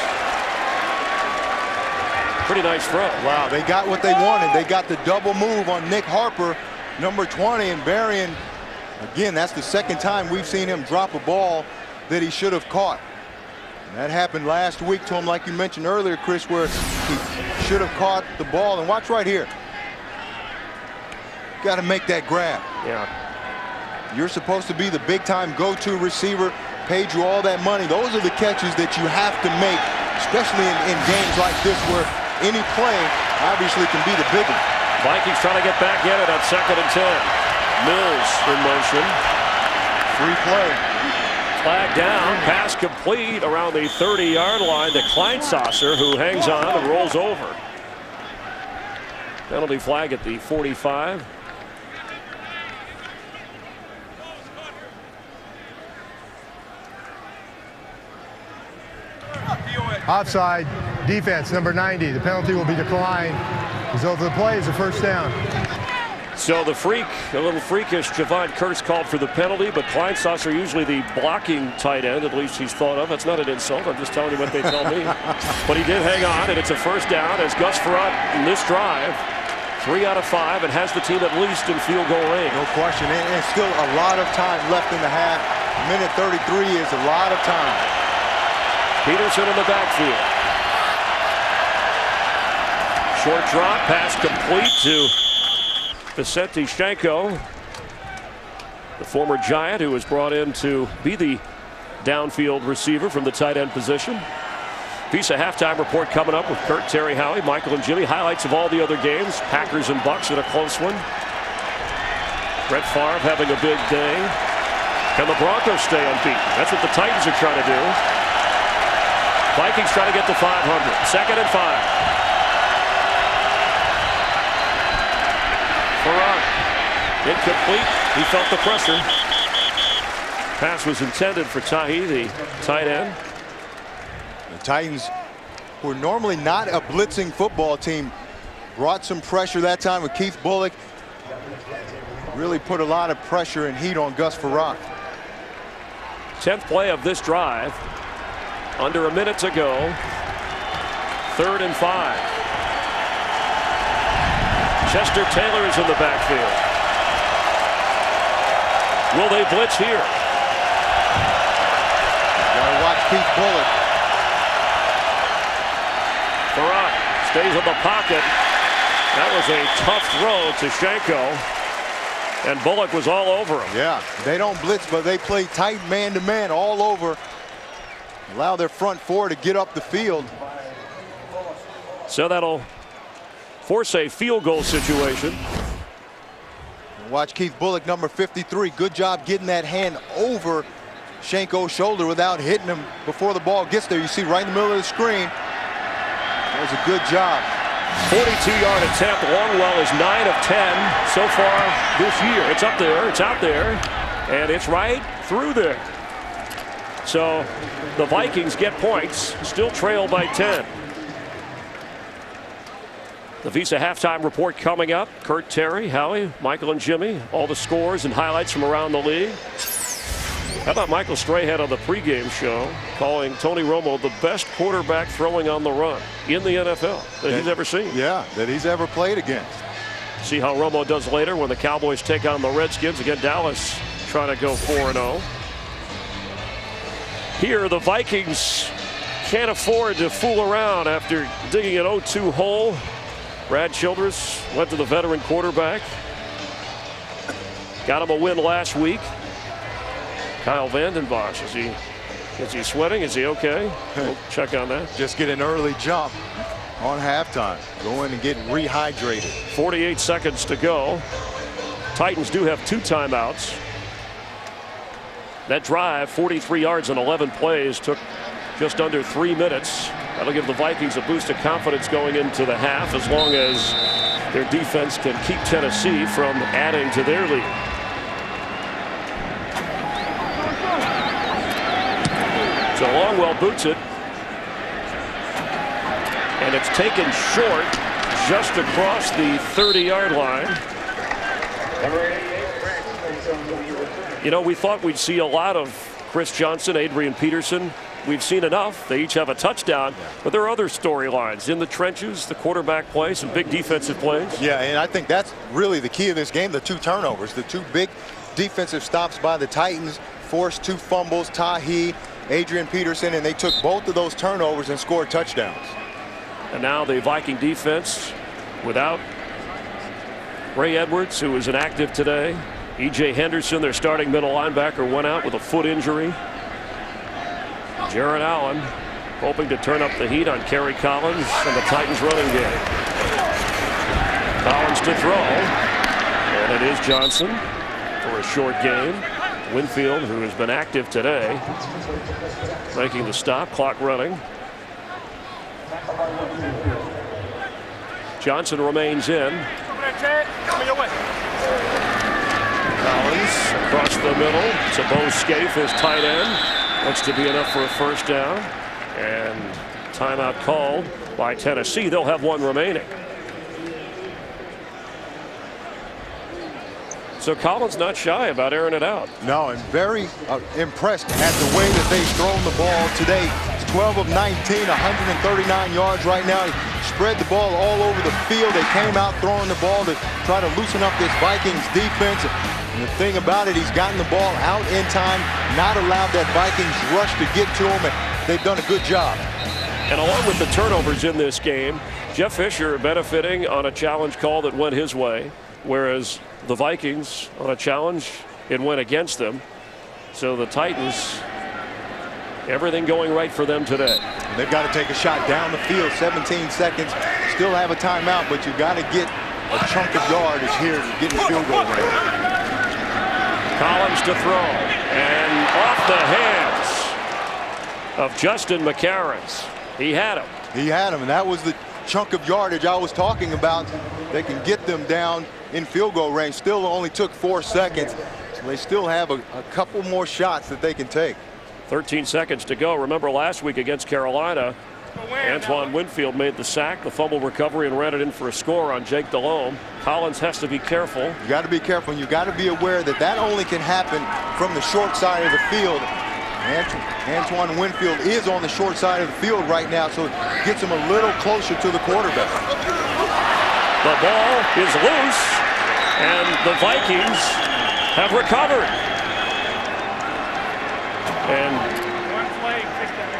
Pretty nice throw. Wow, they got what they wanted. They got the double move on Nick Harper, number 20, and Berrien. Again, that's the 2nd time we've seen him drop a ball that he should have caught. And that happened last week to him, like you mentioned earlier, Chris, where he should have caught the ball. And watch right here. Got to make that grab. Yeah. You're supposed to be the big-time go-to receiver, paid you all that money. Those are the catches that you have to make, especially in games like this where any play obviously can be the big one. Vikings trying to get back in it on 2nd and 10. Mills in motion. Free play. Flag down, pass complete around the 30-yard line to Kleinsasser, who hangs on and rolls over. Penalty flag at the 45. Offside, defense, number 90. The penalty will be declined. Result of the play is a 1st down. So the freak, a little freakish, Javon Curse called for the penalty, but Kleinsasser, usually the blocking tight end, at least he's thought of. That's not an insult. I'm just telling you what they tell me. But he did hang on, and it's a 1st down as Gus Farrat in this drive, 3 out of 5, and has the team at least in field goal range. No question, and still a lot of time left in the half. Minute 33 is a lot of time. Peterson in the backfield. Short drop, pass complete to Vicente Shanko, the former Giant who was brought in to be the downfield receiver from the tight end position. Visa halftime report coming up with Kurt, Terry, Howie, Michael, and Jimmy. Highlights of all the other games. Packers and Bucks in a close one. Brett Favre having a big day. Can the Broncos stay unbeaten? That's what the Titans are trying to do. Vikings trying to get to 500. 2nd and 5. Farrat, incomplete. He felt the pressure. Pass was intended for Tahi, the tight end. The Titans, who are normally not a blitzing football team, brought some pressure that time with Keith Bullock. Really put a lot of pressure and heat on Gus Farrat. 10th play of this drive. Under a minute to go. 3rd and 5. Chester Taylor is in the backfield. Will they blitz here? Gotta watch Keith Bullock. Farrat stays in the pocket. That was a tough throw to Shanko. And Bullock was all over him. Yeah, they don't blitz, but they play tight man-to-man all over. Allow their front four to get up the field. So that'll force a field goal situation. Watch Keith Bullock, number 53. Good job getting that hand over Shenko's shoulder without hitting him before the ball gets there. You see right in the middle of the screen. That was a good job. 42-yard attempt. Longwell is 9 of 10 so far this year. It's up there. It's out there. And it's right through there. So the Vikings get points. Still trail by 10. The Visa halftime report coming up. Kurt, Terry, Howie, Michael, and Jimmy. All the scores and highlights from around the league. How about Michael Strahan on the pregame show calling Tony Romo the best quarterback throwing on the run in the NFL that he's ever seen? Yeah, that he's ever played against. See how Romo does later when the Cowboys take on the Redskins. Again, Dallas trying to go 4-0. Here, the Vikings can't afford to fool around after digging an 0-2 hole. Brad Childress went to the veteran quarterback. Got him a win last week. Kyle Vanden Bosch, is he sweating? Is he okay? We'll check on that. Just get an early jump on halftime. Go in and get rehydrated. 48 seconds to go. Titans do have 2 timeouts. That drive, 43 yards and 11 plays, took just under 3 minutes. That'll give the Vikings a boost of confidence going into the half, as long as their defense can keep Tennessee from adding to their lead. So Longwell boots it. And it's taken short just across the 30-yard line. You know, we thought we'd see a lot of Chris Johnson, Adrian Peterson. We've seen enough. They each have a touchdown, but there are other storylines in the trenches, the quarterback play, some big defensive plays. Yeah, and I think that's really the key of this game, the 2 turnovers, the 2 big defensive stops by the Titans, forced 2 fumbles, Tahi, Adrian Peterson, and they took both of those turnovers and scored touchdowns. And now the Viking defense without Ray Edwards, who was inactive today. E.J. Henderson, their starting middle linebacker, went out with a foot injury. Jared Allen hoping to turn up the heat on Kerry Collins and the Titans running game. Collins to throw, and it is Johnson for a short gain. Winfield, who has been active today, making the stop, clock running. Johnson remains in. Collins across the middle to Bo Scaife, his tight end. Looks to be enough for a first down. And timeout called by Tennessee. They'll have 1 remaining. So Collins not shy about airing it out. No, and very impressed at the way that they've thrown the ball today. It's 12 of 19, 139 yards right now. He spread the ball all over the field. They came out throwing the ball to try to loosen up this Vikings defense. And the thing about it, he's gotten the ball out in time, not allowed that Vikings rush to get to him, and they've done a good job. And along with the turnovers in this game, Jeff Fisher benefiting on a challenge call that went his way, whereas the Vikings on a challenge, it went against them. So the Titans, everything going right for them today. They've got to take a shot down the field, 17 seconds. Still have a timeout, but you've got to get a chunk of yardage here to get in field goal range. Collins to throw, and off the hands of Justin McCarons. He had him. He had him, and that was the chunk of yardage I was talking about. They can get them down in field goal range. Still only took 4 seconds, so they still have a couple more shots that they can take. 13 seconds to go. Remember last week against Carolina, Antoine Winfield made the sack, the fumble recovery, and ran it in for a score on Jake Delhomme. Collins has to be careful. You got to be careful, and you got to be aware that that only can happen from the short side of the field. Antoine Winfield is on the short side of the field right now, so it gets him a little closer to the quarterback. The ball is loose, and the Vikings have recovered. And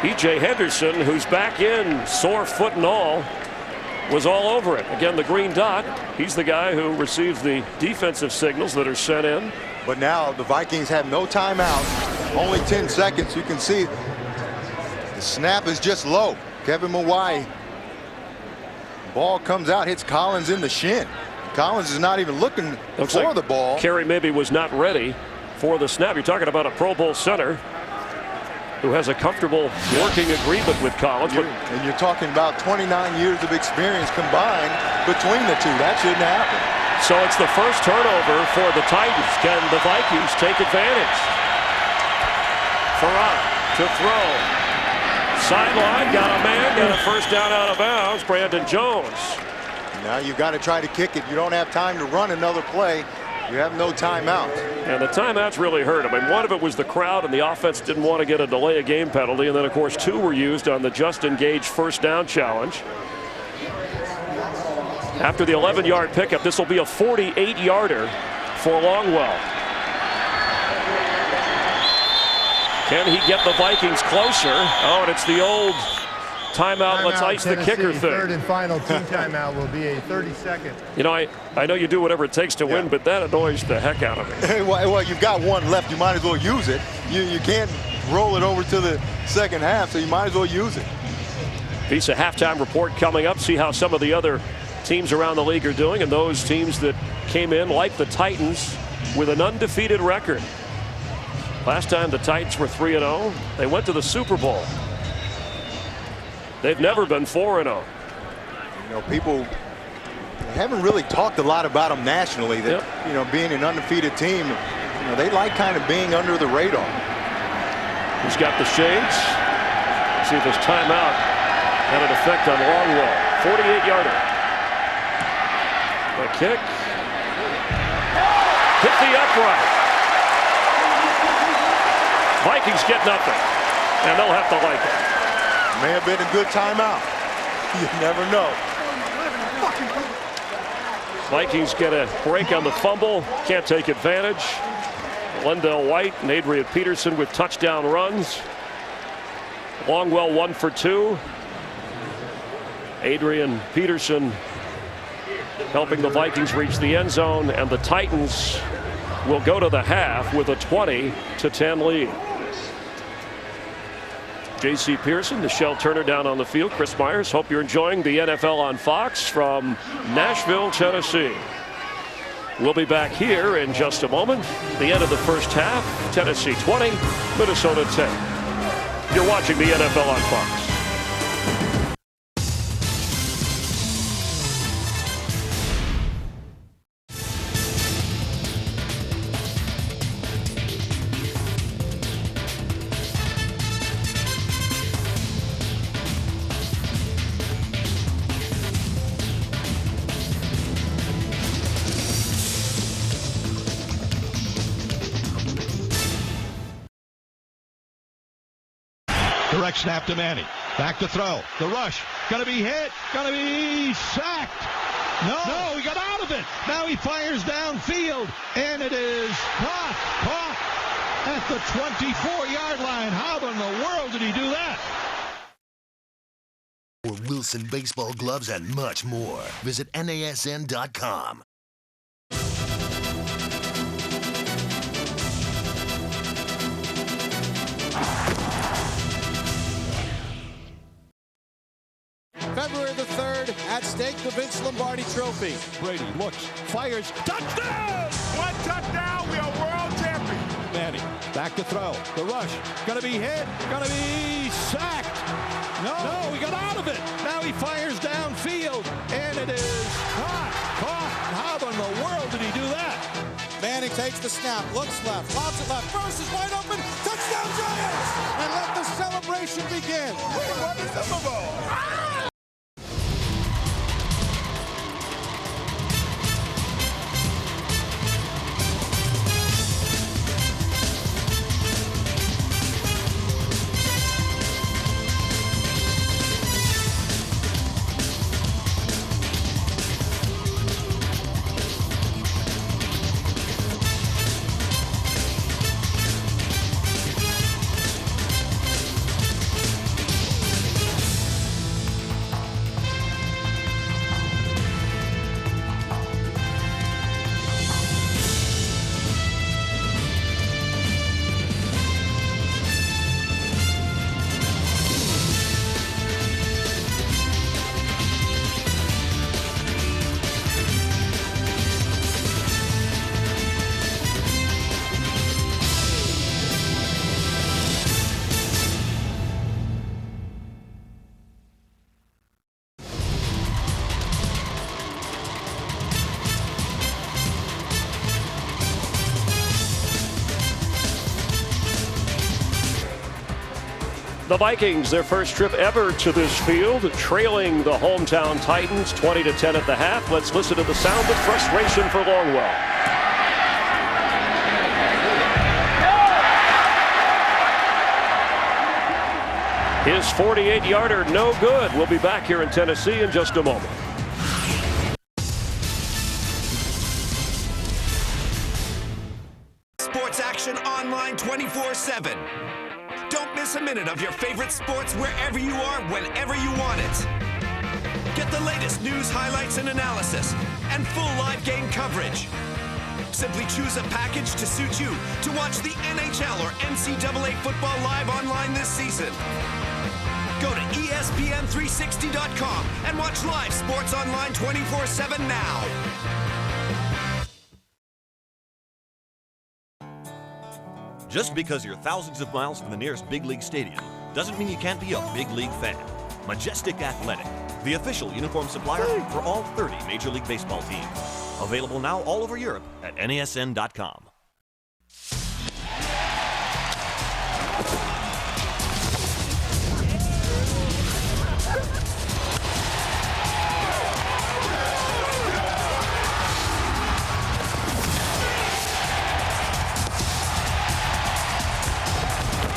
E.J. Henderson, who's back in, sore foot and all, was all over it. Again, the green dot, he's the guy who receives the defensive signals that are sent in. But now the Vikings have no timeout, only 10 seconds. You can see the snap is just low. Kevin Moreeeee. Ball comes out, hits Collins in the shin. Collins is not even looking for the ball. Kerry maybe was not ready for the snap. You're talking about a Pro Bowl center who has a comfortable working agreement with Collins. And you're talking about 29 years of experience combined between the two. That shouldn't happen. So it's the first turnover for the Titans. Can the Vikings take advantage? Farah to throw. Sideline, got a man, got a first down out of bounds. Brandon Jones. Now you've got to try to kick it. You don't have time to run another play. You have no timeout. And the timeouts really hurt. I mean, one of it was the crowd, and the offense didn't want to get a delay of game penalty. And then, of course, 2 were used on the Justin Gage first down challenge. After the 11-yard pickup, this will be a 48-yarder for Longwell. Can he get the Vikings closer? Oh, and it's the old timeout, let's ice the kicker thing. Third and final team timeout will be a 30-second. You know, I know you do whatever it takes to win, but that annoys the heck out of me. Well, you've got one left. You might as well use it. You can't roll it over to the second half, so you might as well use it. Piece of halftime report coming up. See how some of the other teams around the league are doing, and those teams that came in, like the Titans, with an undefeated record. Last time the Titans were 3-0, they went to the Super Bowl. They've never been 4-0. You know, people haven't really talked a lot about them nationally. That you know, being an undefeated team, you know, they like kind of being under the radar. Who's got the shades? Let's see if this timeout had an effect on Longwell. 48-yarder. A kick. Hit the upright. Vikings get nothing, and they'll have to like it. May have been a good timeout. You never know. Vikings get a break on the fumble. Can't take advantage. Lendell White and Adrian Peterson with touchdown runs. Longwell 1 for 2. Adrian Peterson helping the Vikings reach the end zone, and the Titans will go to the half with a 20-10 lead. J.C. Pearson, Nichelle Turner down on the field. Chris Myers, hope you're enjoying the NFL on Fox from Nashville, Tennessee. We'll be back here in just a moment. The end of the first half, Tennessee 20, Minnesota 10. You're watching the NFL on Fox. Direct snap to Manning. Back to throw. The rush. Gonna be hit. Gonna be sacked. No, he got out of it. Now he fires downfield, and it is caught at the 24-yard line. How in the world did he do that? For Wilson baseball gloves and much more, visit NASN.com. February the 3rd, at stake the Vince Lombardi Trophy. Brady looks, fires, touchdown! One touchdown, we are world champions. Manning, back to throw. The rush, gonna be hit, gonna be sacked. No, he got out of it. Now he fires downfield, and it is caught. How in the world did he do that? Manning takes the snap, looks left, lobs it left, first is wide open, touchdown Giants! And let the celebration begin. We won the Super Bowl! The Vikings, their first trip ever to this field, trailing the hometown Titans 20-10 at the half. Let's listen to the sound of frustration for Longwell. His 48-yarder, no good. We'll be back here in Tennessee in just a moment. Sports action online 24/7. Don't miss a minute of your favorite sports wherever you are, whenever you want it. Get the latest news, highlights, and analysis, and full live game coverage. Simply choose a package to suit you to watch the NHL or NCAA football live online this season. Go to espn360.com and watch live sports online 24/7 now. Just because you're thousands of miles from the nearest big league stadium doesn't mean you can't be a big league fan. Majestic Athletic, the official uniform supplier for all 30 Major League Baseball teams. Available now all over Europe at NASN.com.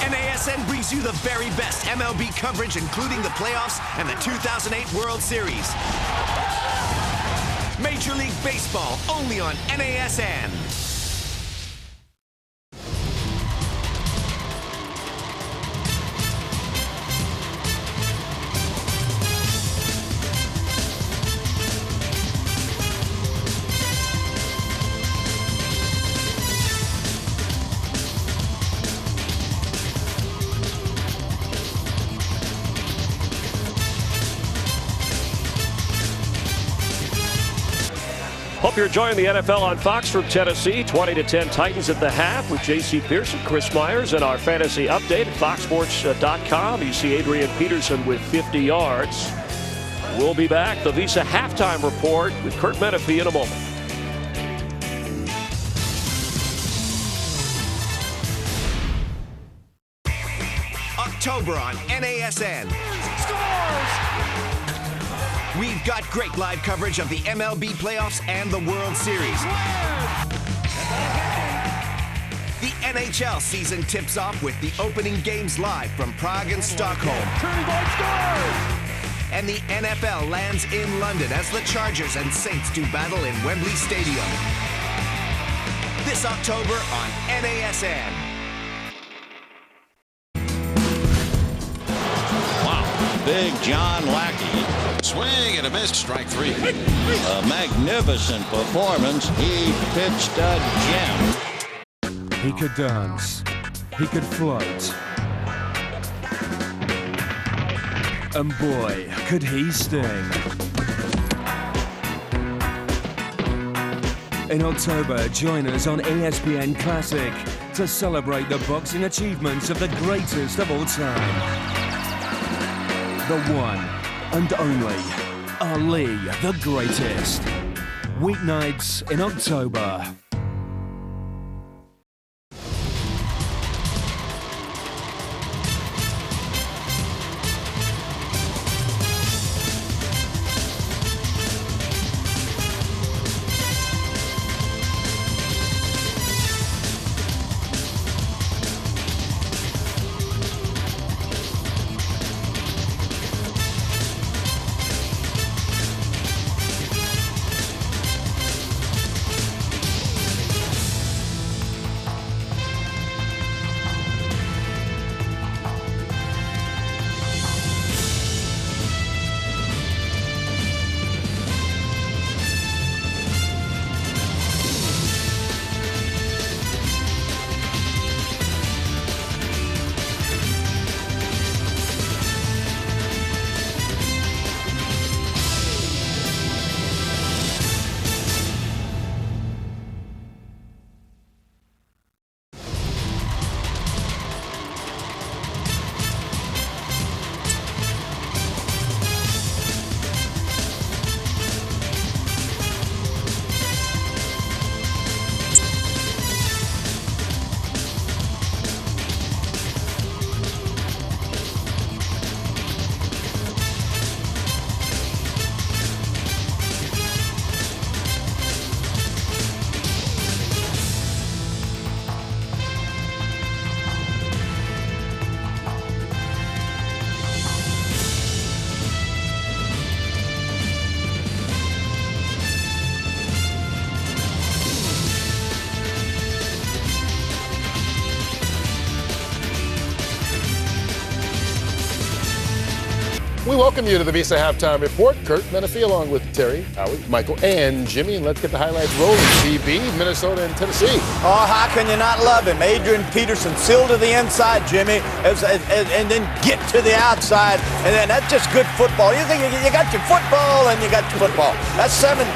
NASN brings you the very best MLB coverage, including the playoffs and the 2008 World Series. Major League Baseball, only on NASN. Hope you're enjoying the NFL on Fox from Tennessee. 20-10 Titans at the half with J.C. Pearson, Chris Myers, and our fantasy update at foxsports.com. You see Adrian Peterson with 50 yards. We'll be back. The Visa halftime report with Kurt Menefee in a moment. October on NASN. We've got great live coverage of the MLB playoffs and the World Series. The NHL season tips off with the opening games live from Prague and Stockholm. And the NFL lands in London as the Chargers and Saints do battle in Wembley Stadium. This October on NASN. Big John Lackey. Swing and a miss, strike three. A magnificent performance. He pitched a gem. He could dance. He could float. And boy, could he sting. In October, join us on ESPN Classic to celebrate the boxing achievements of the greatest of all time. The one and only Ali, the greatest. Weeknights in October. We welcome you to the Visa Halftime Report. Kurt Menifee along with Terry, Howie, Michael, and Jimmy. And let's get the highlights rolling. VB, Minnesota, and Tennessee. Oh, how can you not love him? Adrian Peterson, seal to the inside, Jimmy, and then get to the outside. And then that's just good football. You think you got your football and you got your football. That's seven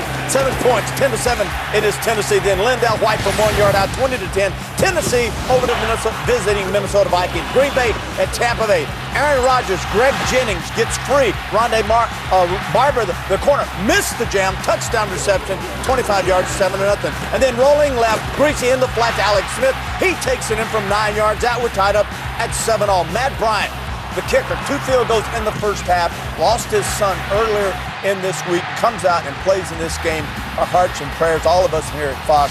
points, 10-7. It is Tennessee. Then Lindell White from 1 yard out, 20-10. Tennessee over to Minnesota, visiting Minnesota Vikings. Green Bay at Tampa Bay. Aaron Rodgers, Greg Jennings gets free. Rondé Barber, the corner, missed the jam. Touchdown reception, 25 yards, 7-0. And then rolling left, Greasy in the flat to Alex Smith. He takes it in from 9 yards out. We're tied up at 7-all. Matt Bryant, the kicker, 2 field goals in the first half. Lost his son earlier in this week. Comes out and plays in this game. Our hearts and prayers, all of us here at Fox,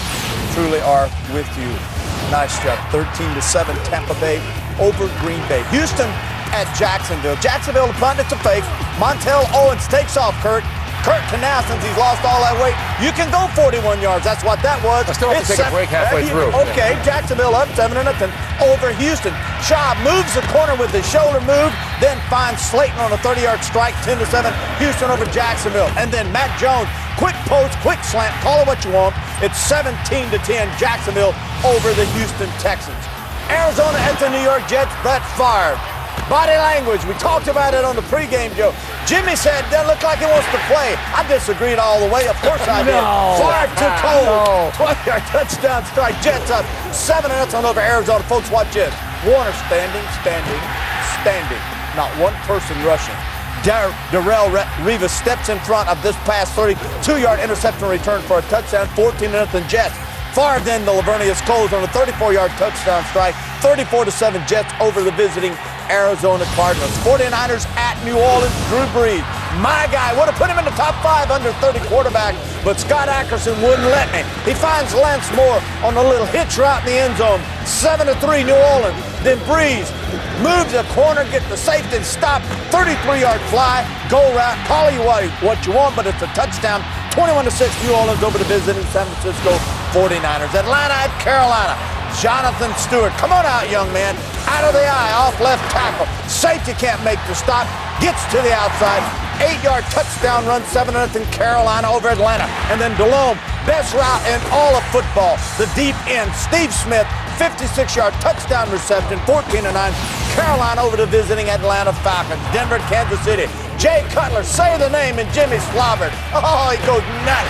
truly are with you. Nice job. 13-7, Tampa Bay over Green Bay. Houston at Jacksonville. Jacksonville, the punt, it's a fake. Montel Owens takes off, Kurt can now, since he's lost all that weight, you can go 41 yards. That's what that was. I still have to take a break halfway through. Okay, yeah. Jacksonville up 7-0 over Houston. Shaw moves the corner with his shoulder move, then finds Slayton on a 30-yard strike, 10-7. Houston over Jacksonville. And then Matt Jones, quick post, quick slant, call it what you want. It's 17-10, Jacksonville over the Houston Texans. Arizona at the New York Jets, Brett Favre. Body language, we talked about it on the pregame, Joe. Jimmy said, doesn't look like he wants to play. I disagreed all the way. Of course I did. Favre took hold. 20-yard touchdown strike. Jets up 7-0 over Arizona. Folks, watch this. Warner standing. Not one person rushing. Darrelle Revis steps in front of this pass, 32-yard interception return for a touchdown, 14-0 Jets. Favre then the Lavernius Coles on a 34-yard touchdown strike, 34-7 Jets over the visiting Arizona Cardinals. 49ers at New Orleans, Drew Brees. My guy would have put him in the top 5 under 30 quarterback, but Scott Ackerson wouldn't let me. He finds Lance Moore on a little hitch route in the end zone. 7-3 New Orleans. Then Brees moves the corner, get the safety, and stop. 33-yard fly, go route. Call you what you want, but it's a touchdown. 21-6 New Orleans over to visiting San Francisco 49ers. Atlanta at Carolina. Jonathan Stewart, come on out, young man. Out of the eye, off left tackle. Safety can't make the stop. Gets to the outside. 8-yard touchdown run, 7-0 Carolina over Atlanta. And then Delhomme, best route in all of football. The deep end, Steve Smith, 56-yard touchdown reception, 14-9. Carolina over to visiting Atlanta Falcons. Denver, Kansas City. Jay Cutler, say the name, and Jimmy slobbered. Oh, he goes nuts.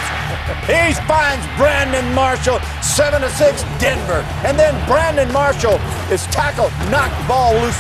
He finds Brandon Marshall, 7-6 Denver. And then Brandon Marshall is tackled, knocked ball loose.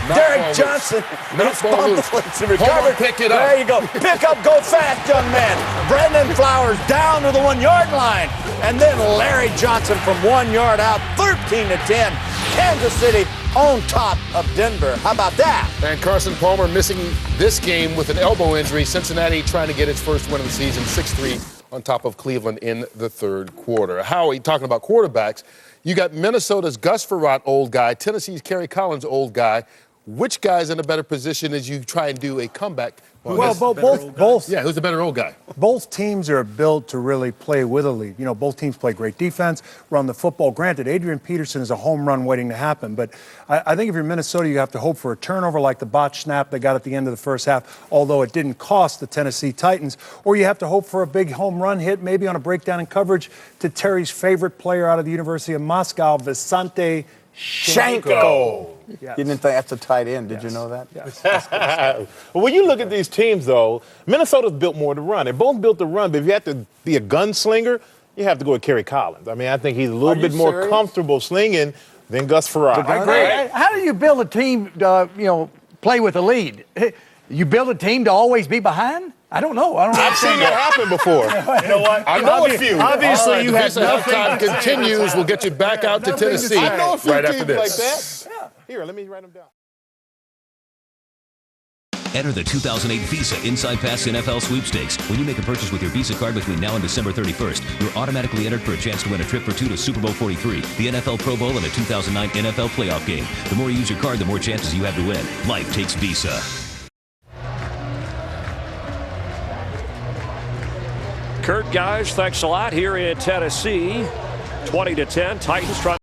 Derek Johnson. Recovered. Pick it up. There you go. Pick up, go fast, young man. Brandon Flowers down to the 1-yard line. And then Larry Johnson from 1 yard out, 13-10. Kansas City on top of Denver. How about that? And Carson Palmer missing this game with an elbow injury. Cincinnati trying to get its first win of the season, 6-3 on top of Cleveland in the third quarter. Howie, talking about quarterbacks, you got Minnesota's Gus Frerotte, old guy, Tennessee's Kerry Collins, old guy. Which guy's in a better position as you try and do a comeback? Well, both. Yeah, who's the better old guy? Both teams are built to really play with a lead. You know, both teams play great defense, run the football. Granted, Adrian Peterson is a home run waiting to happen, but I think if you're Minnesota, you have to hope for a turnover like the botched snap they got at the end of the first half, although it didn't cost the Tennessee Titans. Or you have to hope for a big home run hit, maybe on a breakdown in coverage to Terry's favorite player out of the University of Moscow, Visanthe Shanko. Yes. You didn't think that's a tight end, did you know that? Yes. Well, when you look at these teams, though, Minnesota's built more to run. They both built to run, but if you have to be a gunslinger, you have to go with Kerry Collins. I mean, I think he's a little bit more comfortable slinging than Gus Frerotte. I agree. How do you build a team to, play with a lead? You build a team to always be behind? I don't know. I've seen that happen before. You know what? I know a few. Obviously, you have nothing. Halftime continues. We'll get you back out to Tennessee right after this. Like that. Yeah. Here, let me write them down. Enter the 2008 Visa Inside Pass NFL Sweepstakes. When you make a purchase with your Visa card between now and December 31st, you're automatically entered for a chance to win a trip for 2 to Super Bowl 43, the NFL Pro Bowl, and a 2009 NFL playoff game. The more you use your card, the more chances you have to win. Life takes Visa. Kurt, guys, thanks a lot here in Tennessee. 20-10, Titans trying